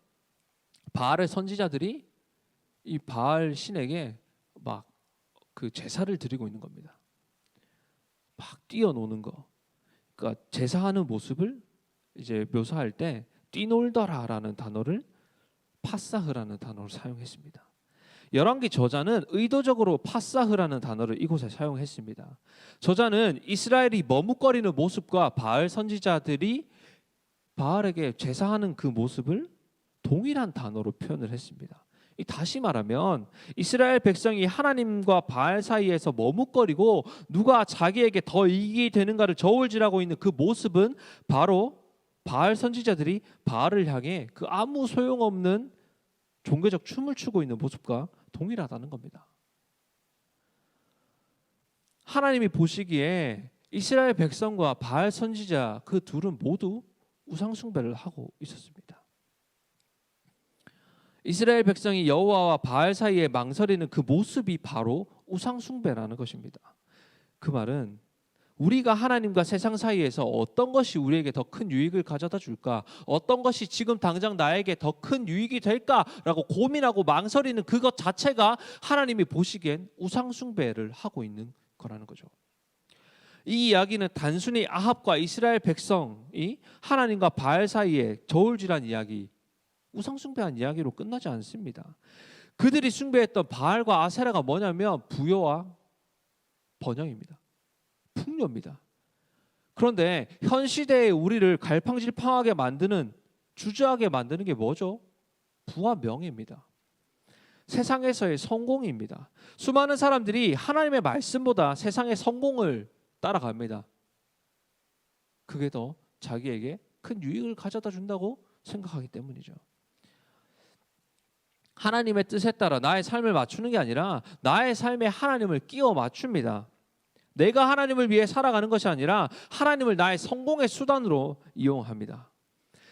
바알의 선지자들이 이 바알 신에게 막 그 제사를 드리고 있는 겁니다. 막 뛰어노는 거. 그러니까 제사하는 모습을 이제 묘사할 때 뛰놀더라라는 단어를 파사흐라는 단어를 사용했습니다. 열왕기 저자는 의도적으로 파사흐라는 단어를 이곳에 사용했습니다. 저자는 이스라엘이 머뭇거리는 모습과 바알 선지자들이 바알에게 제사하는 그 모습을 동일한 단어로 표현을 했습니다. 다시 말하면 이스라엘 백성이 하나님과 바알 사이에서 머뭇거리고 누가 자기에게 더 이익이 되는가를 저울질하고 있는 그 모습은 바로 바알 선지자들이 바알을 향해 그 아무 소용없는 종교적 춤을 추고 있는 모습과 동일하다는 겁니다. 하나님이 보시기에 이스라엘 백성과 바알 선지자 그 둘은 모두 우상 숭배를 하고 있었습니다. 이스라엘 백성이 여호와와 바알 사이에 망설이는 그 모습이 바로 우상 숭배라는 것입니다. 그 말은 우리가 하나님과 세상 사이에서 어떤 것이 우리에게 더 큰 유익을 가져다 줄까? 어떤 것이 지금 당장 나에게 더 큰 유익이 될까라고 고민하고 망설이는 그것 자체가 하나님이 보시기엔 우상 숭배를 하고 있는 거라는 거죠. 이 이야기는 단순히 아합과 이스라엘 백성이 하나님과 바알 사이에 저울질한 이야기, 우상 숭배한 이야기로 끝나지 않습니다. 그들이 숭배했던 바알과 아세라가 뭐냐면 부여와 번영입니다. 풍요입니다. 그런데 현 시대의 우리를 갈팡질팡하게 만드는, 주저하게 만드는 게 뭐죠? 부와 명예입니다. 세상에서의 성공입니다. 수많은 사람들이 하나님의 말씀보다 세상의 성공을 따라갑니다. 그게 더 자기에게 큰 유익을 가져다 준다고 생각하기 때문이죠. 하나님의 뜻에 따라 나의 삶을 맞추는 게 아니라 나의 삶에 하나님을 끼워 맞춥니다. 내가 하나님을 위해 살아가는 것이 아니라 하나님을 나의 성공의 수단으로 이용합니다.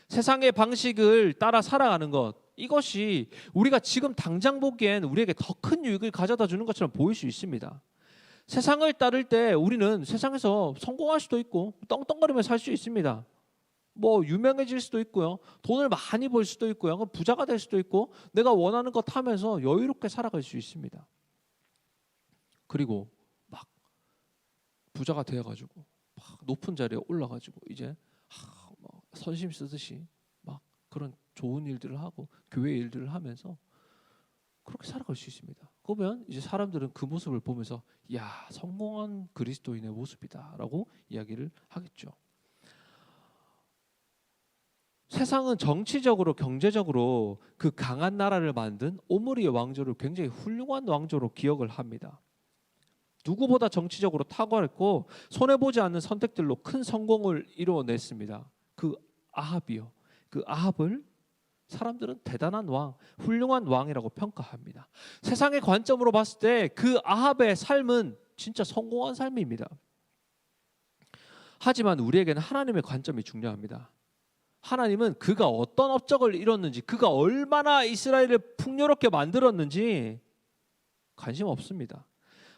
세상의 방식을 따라 살아가는 것, 이것이 우리가 지금 당장 보기엔 우리에게 더 큰 유익을 가져다 주는 것처럼 보일 수 있습니다. 세상을 따를 때 우리는 세상에서 성공할 수도 있고 떵떵거리며 살 수 있습니다. 뭐 유명해질 수도 있고요, 돈을 많이 벌 수도 있고요, 부자가 될 수도 있고 내가 원하는 것 하면서 여유롭게 살아갈 수 있습니다. 그리고 막 부자가 되어가지고 막 높은 자리에 올라가지고 이제 막 선심 쓰듯이 막 그런 좋은 일들을 하고 교회 일들을 하면서 그렇게 살아갈 수 있습니다. 그러면 이제 사람들은 그 모습을 보면서 야, 성공한 그리스도인의 모습이다라고 이야기를 하겠죠. 세상은 정치적으로 경제적으로 그 강한 나라를 만든 오므리의 왕조를 굉장히 훌륭한 왕조로 기억을 합니다. 누구보다 정치적으로 탁월했고 손해보지 않는 선택들로 큰 성공을 이루어냈습니다. 그 아합이요. 그 아합을 사람들은 대단한 왕, 훌륭한 왕이라고 평가합니다. 세상의 관점으로 봤을 때 그 아합의 삶은 진짜 성공한 삶입니다. 하지만 우리에게는 하나님의 관점이 중요합니다. 하나님은 그가 어떤 업적을 이뤘는지, 그가 얼마나 이스라엘을 풍요롭게 만들었는지 관심 없습니다.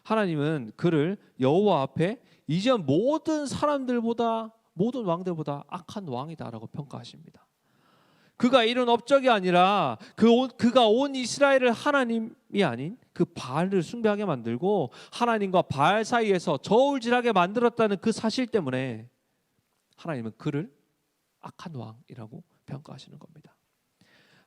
하나님은 그를 여호와 앞에 이전 모든 사람들보다, 모든 왕들보다 악한 왕이다라고 평가하십니다. 그가 이룬 업적이 아니라 그가 온 이스라엘을 하나님이 아닌 그 바알을 숭배하게 만들고 하나님과 바알 사이에서 저울질하게 만들었다는 그 사실 때문에 하나님은 그를 악한 왕이라고 평가하시는 겁니다.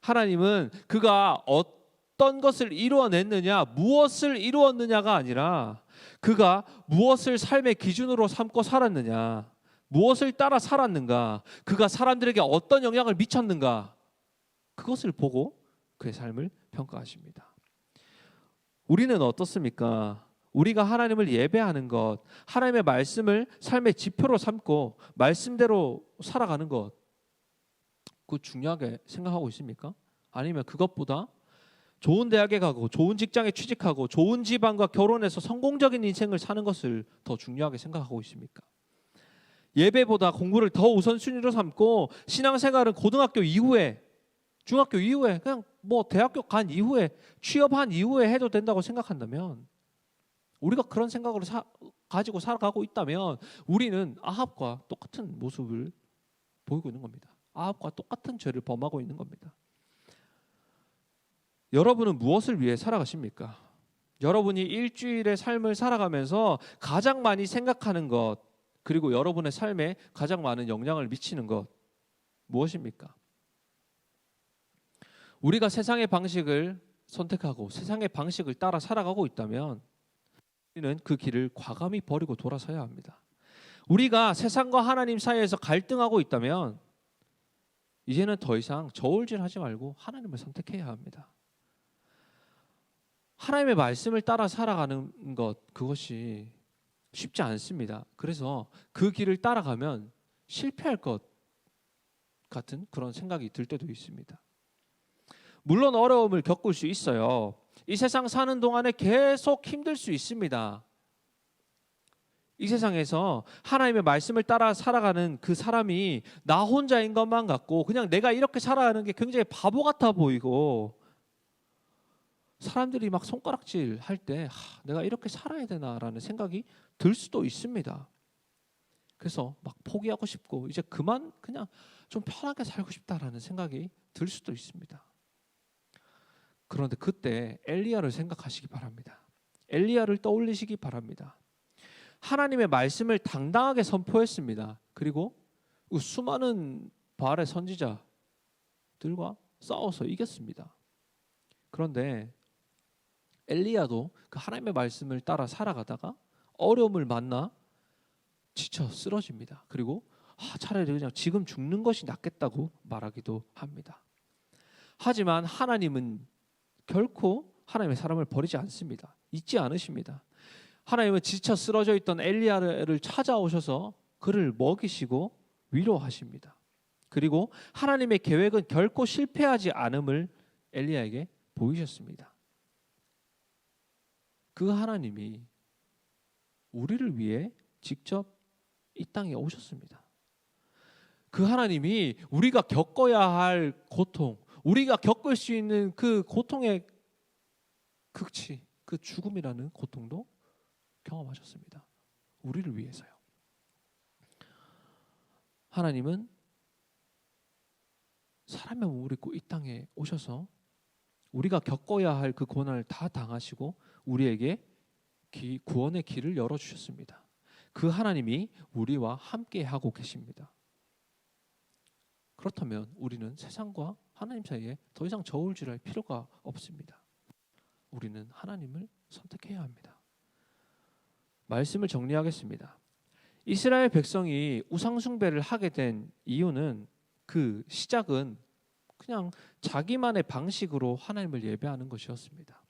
하나님은 그가 어떤 것을 이루어냈느냐, 무엇을 이루었느냐가 아니라 그가 무엇을 삶의 기준으로 삼고 살았느냐, 무엇을 따라 살았는가, 그가 사람들에게 어떤 영향을 미쳤는가, 그것을 보고 그의 삶을 평가하십니다. 우리는 어떻습니까? 우리가 하나님을 예배하는 것, 하나님의 말씀을 삶의 지표로 삼고 말씀대로 살아가는 것, 그거 중요하게 생각하고 있습니까? 아니면 그것보다 좋은 대학에 가고 좋은 직장에 취직하고 좋은 집안과 결혼해서 성공적인 인생을 사는 것을 더 중요하게 생각하고 있습니까? 예배보다 공부를 더 우선순위로 삼고 신앙생활은 고등학교 이후에, 중학교 이후에, 그냥 뭐 대학교 간 이후에, 취업한 이후에 해도 된다고 생각한다면, 우리가 그런 생각을 가지고 살아가고 있다면 우리는 아합과 똑같은 모습을 보이고 있는 겁니다. 아합과 똑같은 죄를 범하고 있는 겁니다. 여러분은 무엇을 위해 살아가십니까? 여러분이 일주일의 삶을 살아가면서 가장 많이 생각하는 것, 그리고 여러분의 삶에 가장 많은 영향을 미치는 것 무엇입니까? 우리가 세상의 방식을 선택하고 세상의 방식을 따라 살아가고 있다면 우리는 그 길을 과감히 버리고 돌아서야 합니다. 우리가 세상과 하나님 사이에서 갈등하고 있다면 이제는 더 이상 저울질하지 말고 하나님을 선택해야 합니다. 하나님의 말씀을 따라 살아가는 것, 그것이 쉽지 않습니다. 그래서 그 길을 따라가면 실패할 것 같은 그런 생각이 들 때도 있습니다. 물론 어려움을 겪을 수 있어요. 이 세상 사는 동안에 계속 힘들 수 있습니다. 이 세상에서 하나님의 말씀을 따라 살아가는 그 사람이 나 혼자인 것만 같고 그냥 내가 이렇게 살아가는 게 굉장히 바보 같아 보이고, 사람들이 막 손가락질 할 때 내가 이렇게 살아야 되나라는 생각이 들 수도 있습니다. 그래서 막 포기하고 싶고 이제 그만 그냥 좀 편하게 살고 싶다라는 생각이 들 수도 있습니다. 그런데 그때 엘리야를 생각하시기 바랍니다. 엘리야를 떠올리시기 바랍니다. 하나님의 말씀을 당당하게 선포했습니다. 그리고 수많은 바알의 선지자들과 싸워서 이겼습니다. 그런데 엘리야도 그 하나님의 말씀을 따라 살아가다가 어려움을 만나 지쳐 쓰러집니다. 그리고 차라리 그냥 지금 죽는 것이 낫겠다고 말하기도 합니다. 하지만 하나님은 결코 하나님의 사람을 버리지 않습니다. 잊지 않으십니다. 하나님은 지쳐 쓰러져 있던 엘리야를 찾아오셔서 그를 먹이시고 위로하십니다. 그리고 하나님의 계획은 결코 실패하지 않음을 엘리야에게 보이셨습니다. 그 하나님이 우리를 위해 직접 이 땅에 오셨습니다. 그 하나님이 우리가 겪어야 할 고통, 우리가 겪을 수 있는 그 고통의 극치, 그 죽음이라는 고통도 경험하셨습니다. 우리를 위해서요. 하나님은 사람의 몸을 입고 이 땅에 오셔서 우리가 겪어야 할 그 고난을 다 당하시고 우리에게 구원의 길을 열어주셨습니다. 그 하나님이 우리와 함께 하고 계십니다. 그렇다면 우리는 세상과 하나님 사이에 더 이상 저울질할 필요가 없습니다. 우리는 하나님을 선택해야 합니다. 말씀을 정리하겠습니다. 이스라엘 백성이 우상 숭배를 하게 된 이유는, 그 시작은 그냥 자기만의 방식으로 하나님을 예배하는 것이었습니다.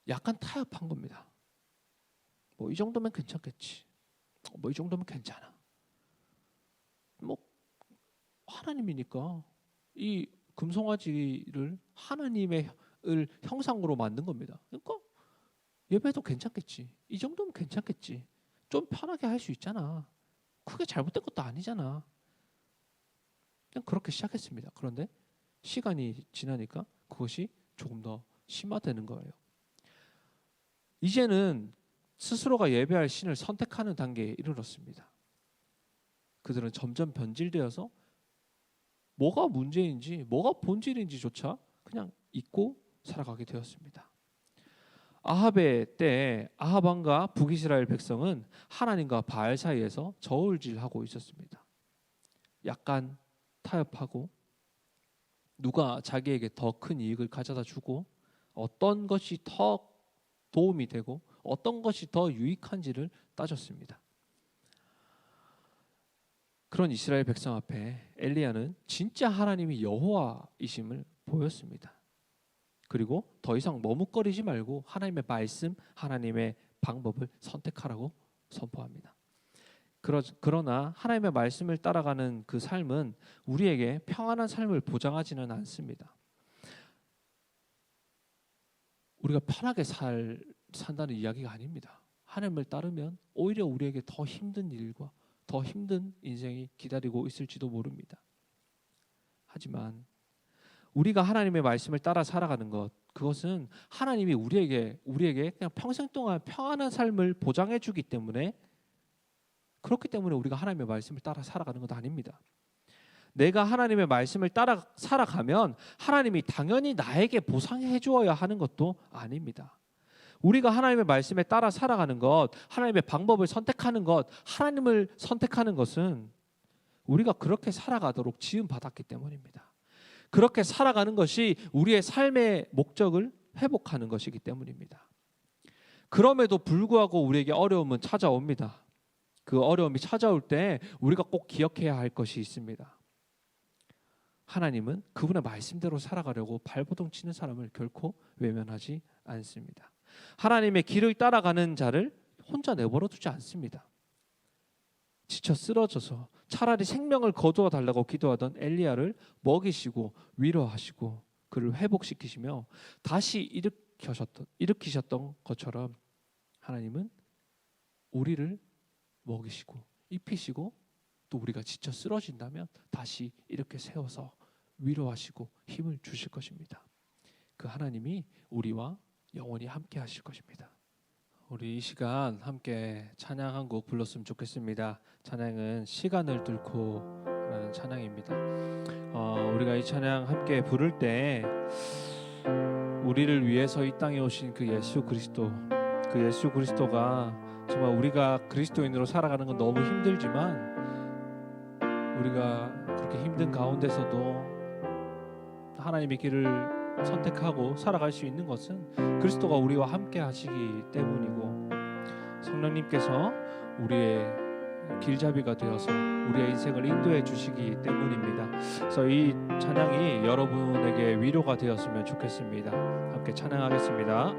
약간 타협한 겁니다. 뭐 이 정도면 괜찮겠지. 뭐 이 정도면 괜찮아. 뭐 하나님이니까 이 금송아지를 하나님의 형상으로 만든 겁니다. 그러니까 예배도 괜찮겠지. 이 정도면 괜찮겠지. 좀 편하게 할 수 있잖아. 크게 잘못된 것도 아니잖아. 그냥 그렇게 시작했습니다. 그런데 시간이 지나니까 그것이 조금 더 심화되는 거예요. 이제는 스스로가 예배할 신을 선택하는 단계에 이르렀습니다. 그들은 점점 변질되어서 뭐가 문제인지 뭐가 본질인지조차 그냥 잊고 살아가게 되었습니다. 아합의 때 아합 왕과 북이스라엘 백성은 하나님과 바알 사이에서 저울질하고 있었습니다. 약간 타협하고 누가 자기에게 더 큰 이익을 가져다 주고 어떤 것이 더 도움이 되고 어떤 것이 더 유익한지를 따졌습니다. 그런 이스라엘 백성 앞에 엘리야는 진짜 하나님이 여호와이심을 보였습니다. 그리고 더 이상 머뭇거리지 말고 하나님의 말씀, 하나님의 방법을 선택하라고 선포합니다. 그러나 하나님의 말씀을 따라가는 그 삶은 우리에게 평안한 삶을 보장하지는 않습니다. 우리가 편하게 산다는 이야기가 아닙니다. 하나님을 따르면 오히려 우리에게 더 힘든 일과 더 힘든 인생이 기다리고 있을지도 모릅니다. 하지만 우리가 하나님의 말씀을 따라 살아가는 것, 그것은 하나님이 우리에게 그냥 평생 동안 평안한 삶을 보장해 주기 때문에, 그렇기 때문에 우리가 하나님의 말씀을 따라 살아가는 것 아닙니다. 내가 하나님의 말씀을 따라 살아가면 하나님이 당연히 나에게 보상해 주어야 하는 것도 아닙니다. 우리가 하나님의 말씀에 따라 살아가는 것, 하나님의 방법을 선택하는 것, 하나님을 선택하는 것은 우리가 그렇게 살아가도록 지음 받았기 때문입니다. 그렇게 살아가는 것이 우리의 삶의 목적을 회복하는 것이기 때문입니다. 그럼에도 불구하고 우리에게 어려움은 찾아옵니다. 그 어려움이 찾아올 때 우리가 꼭 기억해야 할 것이 있습니다. 하나님은 그분의 말씀대로 살아가려고 발버둥 치는 사람을 결코 외면하지 않습니다. 하나님의 길을 따라가는 자를 혼자 내버려 두지 않습니다. 지쳐 쓰러져서 차라리 생명을 거두어 달라고 기도하던 엘리야를 먹이시고 위로하시고 그를 회복시키시며 다시 일으키셨던 것처럼 하나님은 우리를 먹이시고 입히시고 또 우리가 지쳐 쓰러진다면 다시 이렇게 세워서 위로하시고 힘을 주실 것입니다. 그 하나님이 우리와 영원히 함께 하실 것입니다. 우리 이 시간 함께 찬양 한 곡 불렀으면 좋겠습니다. 찬양은 시간을 뚫고 라는 찬양입니다. 우리가 이 찬양 함께 부를 때 우리를 위해서 이 땅에 오신 그 예수 그리스도가 정말 우리가 그리스도인으로 살아가는 건 너무 힘들지만 우리가 그렇게 힘든 가운데서도 하나님의 길을 선택하고 살아갈 수 있는 것은 그리스도가 우리와 함께 하시기 때문이고 성령님께서 우리의 길잡이가 되어서 우리의 인생을 인도해 주시기 때문입니다. 그래서 이 찬양이 여러분에게 위로가 되었으면 좋겠습니다. 함께 찬양하겠습니다.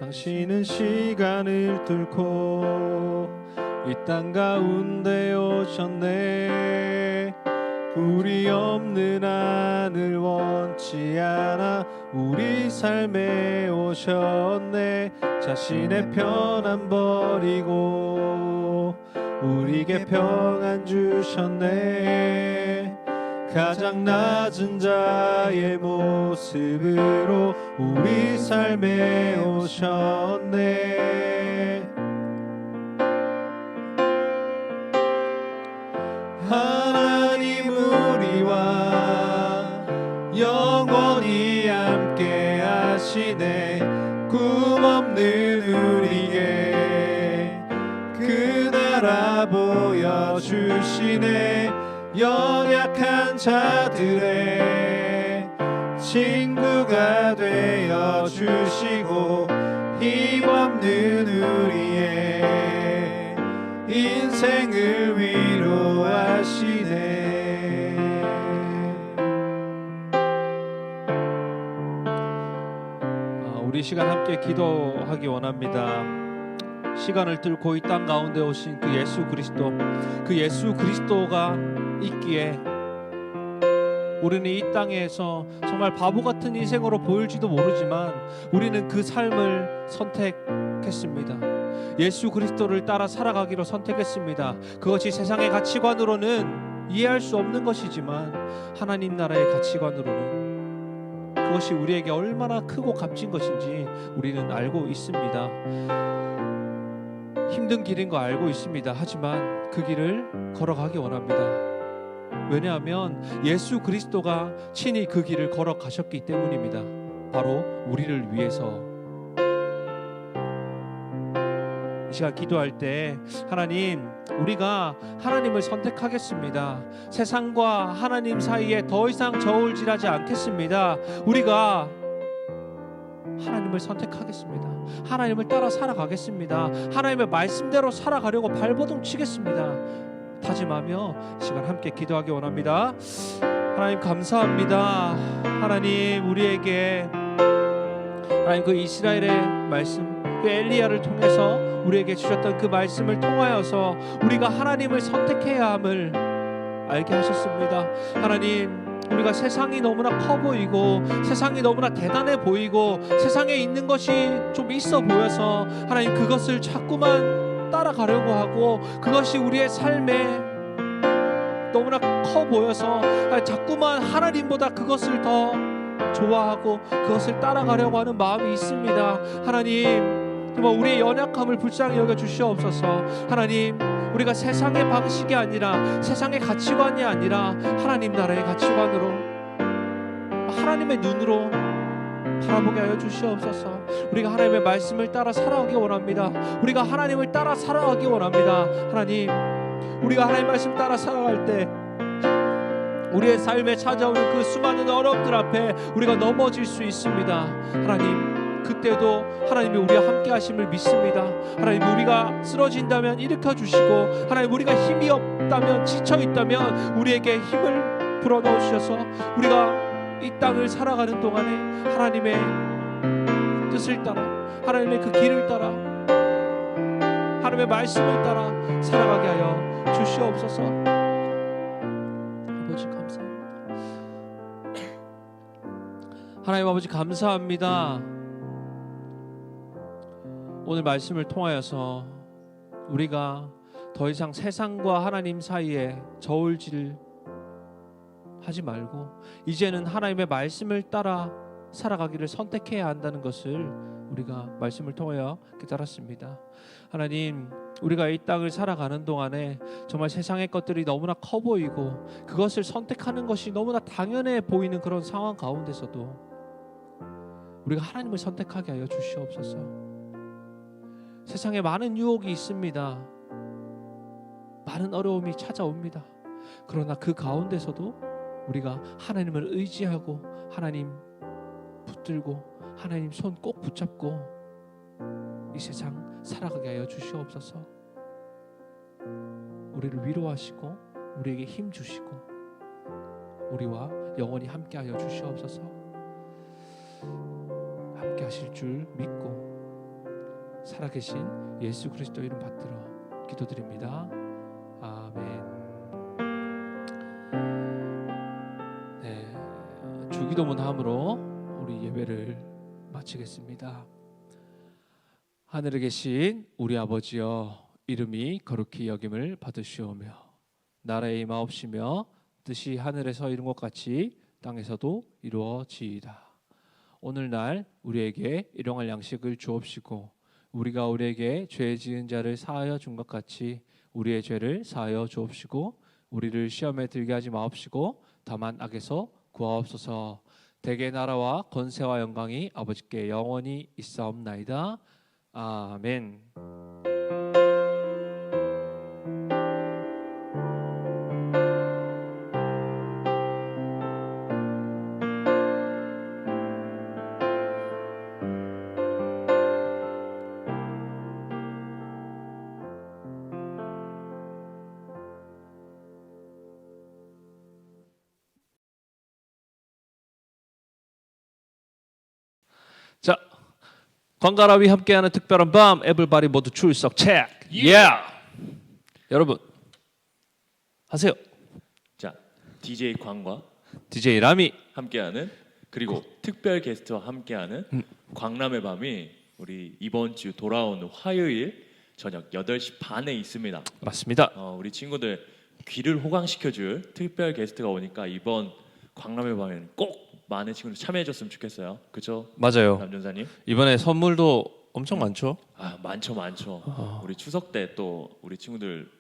당신은 시간을 뚫고 이 땅 가운데 오셨네. 우리 없는 하늘 원치 않아 우리 삶에 오셨네. 자신의 편안 버리고 우리에게 평안 주셨네. 가장 낮은 자의 모습으로 우리 삶에 오셨네. 하나님 우리와 영원히 함께 하시네. 꿈 없는 우리에게 그 나라 보여주시네. 연약한 자들의 친구가 되어 주시고 힘없는 우리의 인생을 위로하시네. 우리 시간 함께 기도하기 원합니다. 시간을 뚫고 이 땅 가운데 오신 그 예수 그리스도가 있기에 우리는 이 땅에서 정말 바보 같은 인생으로 보일지도 모르지만 우리는 그 삶을 선택했습니다. 예수 그리스도를 따라 살아가기로 선택했습니다. 그것이 세상의 가치관으로는 이해할 수 없는 것이지만 하나님 나라의 가치관으로는 그것이 우리에게 얼마나 크고 값진 것인지 우리는 알고 있습니다. 힘든 길인 거 알고 있습니다. 하지만 그 길을 걸어가기 원합니다. 왜냐하면 예수 그리스도가 친히 그 길을 걸어가셨기 때문입니다. 바로 우리를 위해서. 이 시간 기도할 때 하나님, 우리가 하나님을 선택하겠습니다. 세상과 하나님 사이에 더 이상 저울질하지 않겠습니다. 우리가 하나님을 선택하겠습니다. 하나님을 따라 살아가겠습니다. 하나님의 말씀대로 살아가려고 발버둥 치겠습니다. 다짐하며 시간 함께 기도하기 원합니다. 하나님 감사합니다. 하나님 우리에게 하나님 그 이스라엘의 말씀, 우리 엘리야를 통해서 우리에게 주셨던 그 말씀을 통하여서 우리가 하나님을 선택해야 함을 알게 하셨습니다. 하나님, 우리가 세상이 너무나 커 보이고 세상이 너무나 대단해 보이고 세상에 있는 것이 좀 있어 보여서 하나님 그것을 자꾸만 따라가려고 하고 그것이 우리의 삶에 너무나 커 보여서 자꾸만 하나님보다 그것을 더 좋아하고 그것을 따라가려고 하는 마음이 있습니다. 하나님, 정말 우리의 연약함을 불쌍히 여겨 주시옵소서. 하나님, 우리가 세상의 방식이 아니라 세상의 가치관이 아니라 하나님 나라의 가치관으로 하나님의 눈으로 바라보게 하여 주시옵소서. 우리가 하나님의 말씀을 따라 살아가기 원합니다. 우리가 하나님을 따라 살아가기 원합니다. 하나님, 우리가 하나님의 말씀 따라 살아갈 때 우리의 삶에 찾아오는 그 수많은 어려움들 앞에 우리가 넘어질 수 있습니다. 하나님, 그때도 하나님이 우리와 함께 하심을 믿습니다. 하나님, 우리가 쓰러진다면 일으켜 주시고 하나님, 우리가 힘이 없다면 지쳐 있다면 우리에게 힘을 불어넣어 주셔서 우리가 이 땅을 살아가는 동안에 하나님의 뜻을 따라 하나님의 그 길을 따라 하나님의 말씀을 따라 살아가게 하여 주시옵소서. 아버지 감사합니다. 하나님 아버지 감사합니다. 오늘 말씀을 통하여서 우리가 더 이상 세상과 하나님 사이에 저울질 하지 말고 이제는 하나님의 말씀을 따라 살아가기를 선택해야 한다는 것을 우리가 말씀을 통하여 깨달았습니다. 하나님, 우리가 이 땅을 살아가는 동안에 정말 세상의 것들이 너무나 커 보이고 그것을 선택하는 것이 너무나 당연해 보이는 그런 상황 가운데서도 우리가 하나님을 선택하게 하여 주시옵소서. 세상에 많은 유혹이 있습니다. 많은 어려움이 찾아옵니다. 그러나 그 가운데서도 우리가 하나님을 의지하고 하나님 붙들고 하나님 손 꼭 붙잡고 이 세상 살아가게 하여 주시옵소서. 우리를 위로하시고 우리에게 힘 주시고 우리와 영원히 함께 하여 주시옵소서. 함께 하실 줄 믿고 살아계신 예수 그리스도 이름 받들어 기도드립니다. 아멘. 네, 주기도문 함으로 우리 예배를 마치겠습니다. 하늘에 계신 우리 아버지여, 이름이 거룩히 여김을 받으시오며 나라의 임하옵시며 뜻이 하늘에서 이룬 것 같이 땅에서도 이루어지이다. 오늘날 우리에게 일용할 양식을 주옵시고 우리가 우리에게 죄 지은 자를 사하여 준 것 같이 우리의 죄를 사하여 주옵시고 우리를 시험에 들게 하지 마옵시고 다만 악에서 구하옵소서. 대개 나라와 권세와 영광이 아버지께 영원히 있사옵나이다. 아멘. 자, 광가라위 함께하는 특별한 밤, 에블바리 모두 출석 체크. 여러분 하세요. 자, DJ 광과 DJ 라미 함께하는 그리고 특별 게스트와 함께하는 광람의 밤이 우리 이번 주 돌아오는 화요일 저녁 8시 반에 있습니다. 맞습니다. 우리 친구들 귀를 호강시켜줄 특별 게스트가 오니까 이번 광람의 밤에는 꼭 많은 친구들 참여해줬으면 좋겠어요. 그렇죠? 맞아요. 남전사님. 이번에 선물도 엄청 많죠? 아, 많죠. 우리 추석 때 또 우리 친구들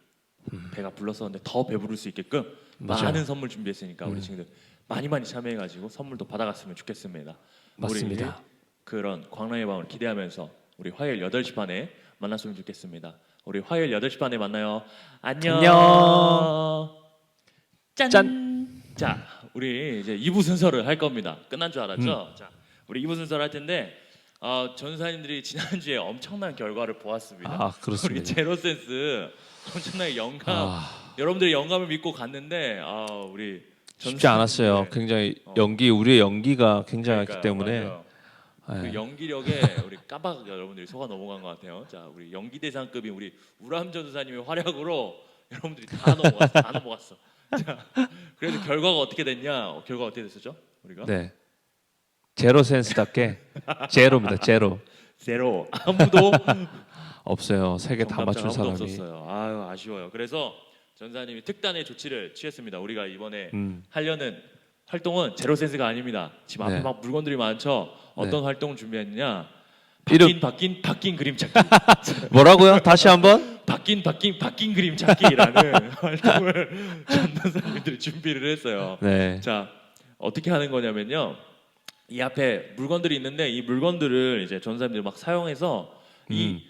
배가 불렀었는데 더 배부를 수 있게끔 맞아요. 많은 선물 준비했으니까 우리 친구들 많이 참여해가지고 선물도 받아갔으면 좋겠습니다. 맞습니다. 우리 그런 광란의 밤을 기대하면서 우리 화요일 8시 반에 만났으면 좋겠습니다. 우리 화요일 8시 반에 만나요. 안녕. 짠. 자, 우리 이제 2부 순서를 할 겁니다. 끝난 줄 알았죠? 자, 우리 2부 순서를 할 텐데 전사님들이 지난주에 엄청난 결과를 보았습니다. 아, 그렇습니다. 우리 제로센스 엄청나게 여러분들의 영감을 믿고 갔는데 우리 쉽지 않았어요. 네. 굉장히 우리의 연기가 굉장했기 때문에 맞아요. 네. 그 연기력에 우리 깜빡 여러분들이 속아 넘어간 것 같아요. 자, 우리 연기 대상급인 우리 우람 전도사님의 활약으로 여러분들이 다 넘어갔어. 자, 그래서 결과가 어떻게 됐냐? 결과 어떻게 됐었죠? 우리가 네. 제로 센스답게 제로입니다. 제로. 제로. 아무도 없어요. 세 개 다 정답자 맞춘 아무도 사람이. 없었어요. 아유, 아쉬워요. 그래서 전사님이 특단의 조치를 취했습니다. 우리가 이번에 음. 하려는 활동은 제로 센스가 아닙니다. 지금 앞에 네. 막 물건들이 많죠. 어떤 활동을 준비했느냐? 이름- 바뀐 그림 찾기. 뭐라고요? 다시 한번? 바뀐 그림 찾기라는 활동을 전도사님들이 준비를 했어요. 네. 자, 어떻게 하는 거냐면요. 이 앞에 물건들이 있는데 이 물건들을 이제 전도사님들이 막 사용해서 이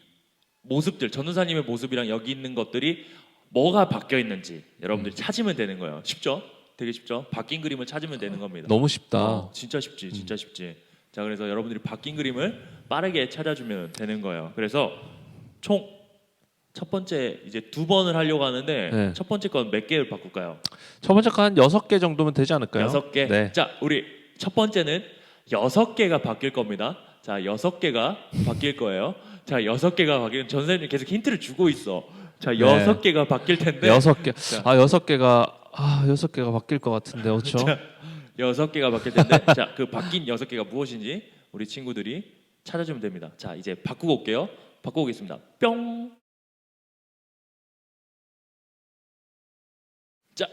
모습들, 전도사님의 모습이랑 여기 있는 것들이 뭐가 바뀌어 있는지 여러분들이 찾으면 되는 거예요. 쉽죠? 되게 쉽죠? 바뀐 그림을 찾으면 되는 겁니다. 너무 쉽다. 진짜 쉽지, 진짜 쉽지. 자, 그래서 여러분들이 바뀐 그림을 빠르게 찾아주면 되는 거예요. 그래서 총 첫 번째 이제 2번을 하려고 하는데 네. 첫 번째 건 몇 개를 바꿀까요? 첫 번째 거 한 6개 정도면 되지 않을까요? 6개. 네. 자, 우리 첫 번째는 6개가 바뀔 겁니다. 자, 6개가 바뀔 거예요. 자, 6개가 바뀌는 전사님이 계속 힌트를 주고 있어. 자, 6개가 바뀔 텐데. 6개. 자. 아, 6개가 바뀔 것 같은데. 그렇죠? 자, 6개가 바뀔 텐데. 자, 그 바뀐 6개가 무엇인지 우리 친구들이 찾아주면 됩니다. 자, 이제 바꾸고 올게요. 바꾸고 오겠습니다. 뿅. 자,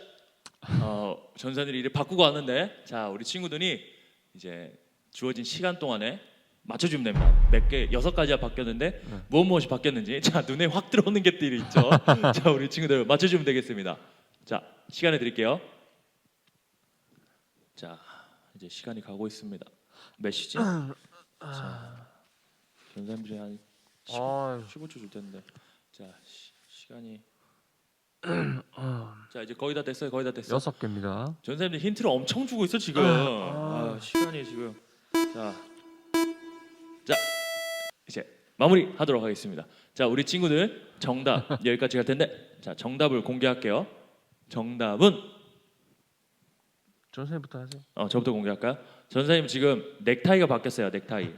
전사들이 이제 바꾸고 왔는데, 자, 우리 친구들이 이제 주어진 시간 동안에 맞춰주면 됩니다. 몇 개, 6가지가 바뀌었는데 무엇이 바뀌었는지 자, 눈에 확 들어오는 것들이 있죠. 자, 우리 친구들 맞춰주면 되겠습니다. 자, 시간을 드릴게요. 자, 이제 시간이 가고 있습니다. 몇 시지? 자, 전사님들이 한 15초 줄 텐데. 자, 시간이 자, 이제 거의 다 됐어요. 거의 다 됐어. 6개입니다. 전사님들 힌트를 엄청 주고 있어 지금. 시간이 지금. 자, 이제 마무리하도록 하겠습니다. 자, 우리 친구들 정답 여기까지 갈 텐데, 자, 정답을 공개할게요. 정답은 전선생부터 하세요. 저부터 공개할까요? 전사님 지금 넥타이가 바뀌었어요.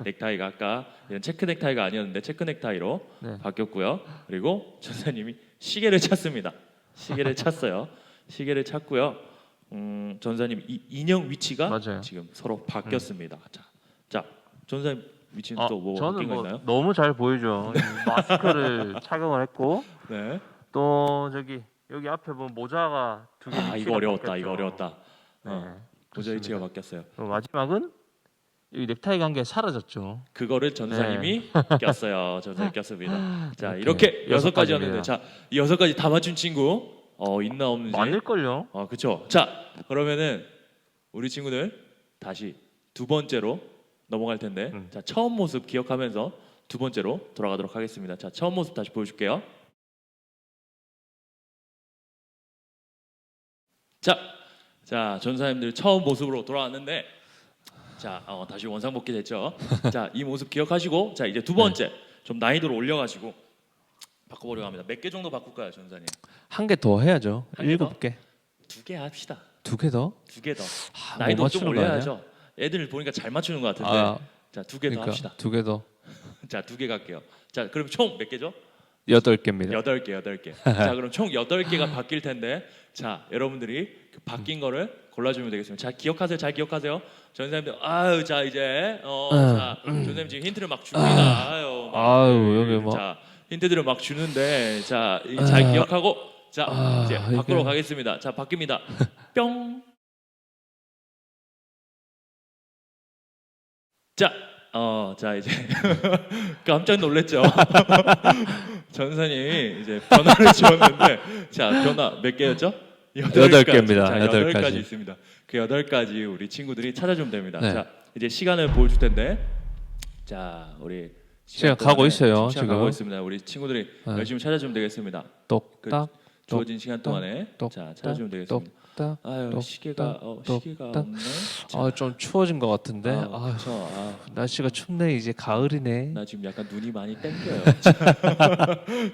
넥타이가 아까 이런 체크 넥타이가 아니었는데 체크 넥타이로 네. 바뀌었고요. 그리고 전사님이 시계를 찾습니다. 시계를 찾았어요. 시계를 찾고요. 전사님 이 인형 위치가 맞아요. 지금 서로 바뀌었습니다. 자, 전사님 위치는 또 뭐 저는 바뀐 거 뭐 있나요? 너무 잘 보이죠. 이 마스크를 착용을 했고 네. 또 여기 앞에 보면 모자가 2개. 아, 이거 어려웠다. 이거 어려웠다. 네, 모자 위치가 그렇습니다. 바뀌었어요. 그리고 마지막은 여기 넥타이 간 게 사라졌죠. 그거를 전사님이 꼈어요. 전사님 꼈습니다. 자, 이렇게 이렇게 6가지였는데, 가지입니다. 자, 이 6가지 다 맞춘 친구 있나 없는지. 많을걸요. 그렇죠. 자, 그러면은 우리 친구들 다시 2번째로 넘어갈 텐데, 자, 처음 모습 기억하면서 2번째로 돌아가도록 하겠습니다. 자, 처음 모습 다시 보여줄게요. 자, 전사님들 처음 모습으로 돌아왔는데, 자, 다시 원상복귀 됐죠. 자, 이 모습 기억하시고, 자, 이제 2번째 좀 난이도를 올려가지고 바꿔보려고 합니다. 몇 개 정도 바꿀까요, 전사님? 한 개 더 해야죠. 한개 더? 7개. 2개 합시다. 2개 더? 2개 더. 아, 난이도 못 좀 맞추는 거 아니야? 올려야죠. 애들 보니까 잘 맞추는 것 같은데. 아, 자, 2개 더 합시다. 2개 더. 자, 2개 갈게요. 자, 그럼 총 몇 개죠? 8개입니다. 8개. 자, 그럼 총 8개가 바뀔 텐데, 자, 여러분들이 그 바뀐 거를 골라주면 되겠습니다. 자, 기억하세요. 잘 기억하세요. 전사님들, 자, 이제 자, 전사님 지금 힌트를 막 줍니다. 여기 뭐. 자, 힌트들을 막 주는데, 자, 잘 기억하고, 자, 이제 바꾸러 가겠습니다. 자, 바뀝니다. 뿅. 자, 이제 깜짝 놀랐죠. 전사님이 이제 변화를 주었는데, 자, 변화 몇 개였죠? 8개입니다. 자, 8가지. 8가지 있습니다. 그 8가지 우리 친구들이 찾아주면 됩니다. 네. 자, 이제 시간을 보여줄 텐데, 자, 우리 시간 가고 동안에 있어요, 시간 지금. 가고 있습니다. 우리 친구들이 네. 열심히 찾아주면 되겠습니다. 똑딱 주어진 시간 동안에 똑, 자, 찾아주면 되겠습니다. 똑딱. 아유, 똑, 시계가 똑, 시계가 똑. 없네. 자, 좀 추워진 것 같은데. 그쵸. 날씨가 춥네. 이제 가을이네. 나 지금 약간 눈이 많이 땡겨요.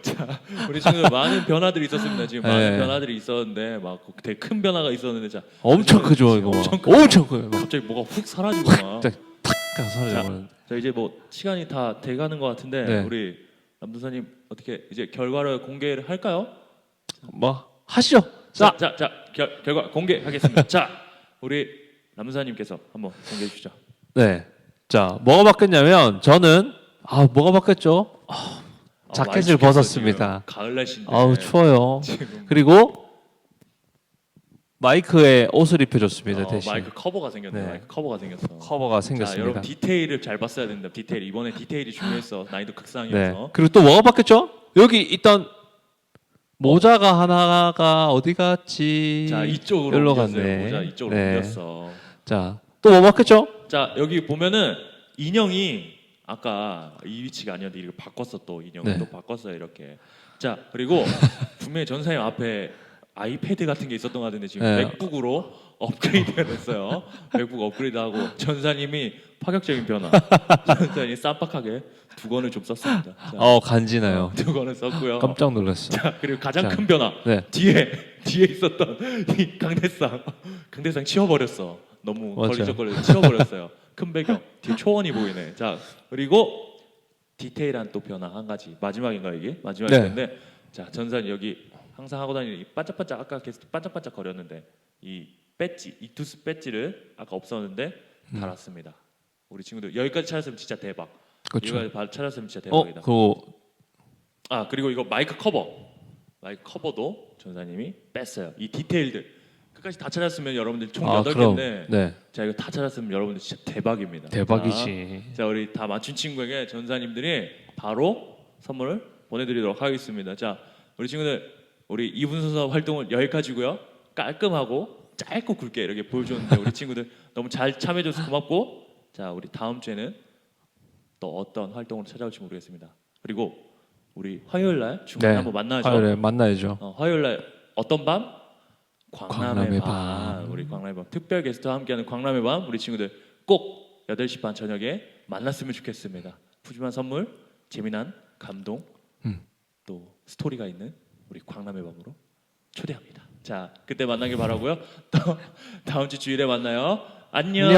자, 우리 친구들 많은 변화들이 있었습니다. 지금 많은 네. 변화들이 있었는데 막 되게 큰 변화가 있었는데, 자, 엄청 크죠, 이거. 엄청 엄청 커요. 막 갑자기 뭐가 훅 사라지고 막. 갑자기 탁 가서 사라져버리는. 자 이제 뭐 시간이 다 돼가는 것 같은데 네. 우리 남도사님 어떻게 이제 결과를 공개를 할까요? 뭐 하시죠. 자, 결과 공개하겠습니다. 자 우리 남도사님께서 한번 공개해 주시죠. 네. 자, 뭐가 바뀌었냐면 저는 뭐가 바뀌었죠? 자켓을 많이 벗었습니다. 지금 가을 날씨인데. 아우 추워요. 지금 그리고 마이크에 옷을 입혀줬습니다. 대신 마이크 커버가 생겼네. 네. 마이크 커버가 생겼어. 커버가 자, 생겼습니다. 여러분 디테일을 잘 봤어야 된다. 디테일 이번에 디테일이 중요했어. 난이도 네. 극상이어서. 그리고 또 뭐가 바뀌었죠? 여기 있던 모자가 하나가 어디 갔지? 자 이쪽으로 여기로 옮겼어요. 갔네. 모자 이쪽으로 네. 옮겼어. 자, 또 뭐 바뀌었죠? 자 여기 보면은 인형이 아까 이 위치가 아니었는데 이렇게 바꿨어 또 인형을 네. 또 바꿨어요 이렇게. 자 그리고 분명히 전사님 앞에 아이패드 같은 게 있었던 것 같은데 지금 네. 맥북으로 업그레이드가 됐어요. 맥북 업그레이드하고 전사님이 파격적인 변화. 전사님이 쌈박하게 두 권을 좀 썼습니다. 자, 간지나요. 두 권을 썼고요. 깜짝 놀랐어. 자 그리고 가장 자, 큰 변화 네. 뒤에 있었던 이 강대상 치워버렸어. 너무 맞아요. 걸리적거려 치워버렸어요. 큰 배경 뒤에 초원이 보이네. 자 그리고 디테일한 또 변화 한 가지 마지막인가 이게 마지막인데 자 전사님 여기 항상 하고 다니는 이 반짝반짝 아까 계속 반짝반짝 거렸는데 이 배지 이 투스 배지를 아까 없었는데 달았습니다. 우리 친구들 여기까지 찾았으면 진짜 대박. 그렇죠. 여기까지 찾았으면 진짜 대박이다. 그리고 이거 마이크 커버도 전사님이 뺐어요. 이 디테일들 끝까지 다 찾았으면 여러분들 총 8개인데 네. 자 이거 다 찾았으면 여러분들 진짜 대박입니다. 대박이지. 자 우리 다 맞춘 친구에게 전사님들이 바로 선물을 보내드리도록 하겠습니다. 자 우리 친구들 우리 이분서서 활동은 여기까지고요. 깔끔하고 짧고 굵게 이렇게 보여줬는데 우리 친구들 너무 잘 참여해줘서 고맙고 자 우리 다음 주에는 또 어떤 활동으로 찾아올지 모르겠습니다. 그리고 우리 화요일 날 중간에 한번 만나죠. 화요일에 만나야죠. 화요일 날 어떤 밤? 광남의 광남의 밤. 밤. 우리 광남의 밤 특별 게스트와 함께하는 광남의 밤 우리 친구들 꼭 8시 반 저녁에 만났으면 좋겠습니다. 푸짐한 선물, 재미난 감동, 또 스토리가 있는 우리 광남의 밤으로 초대합니다. 자, 그때 만나길 바라고요. 또 다음 주 주일에 만나요. 안녕.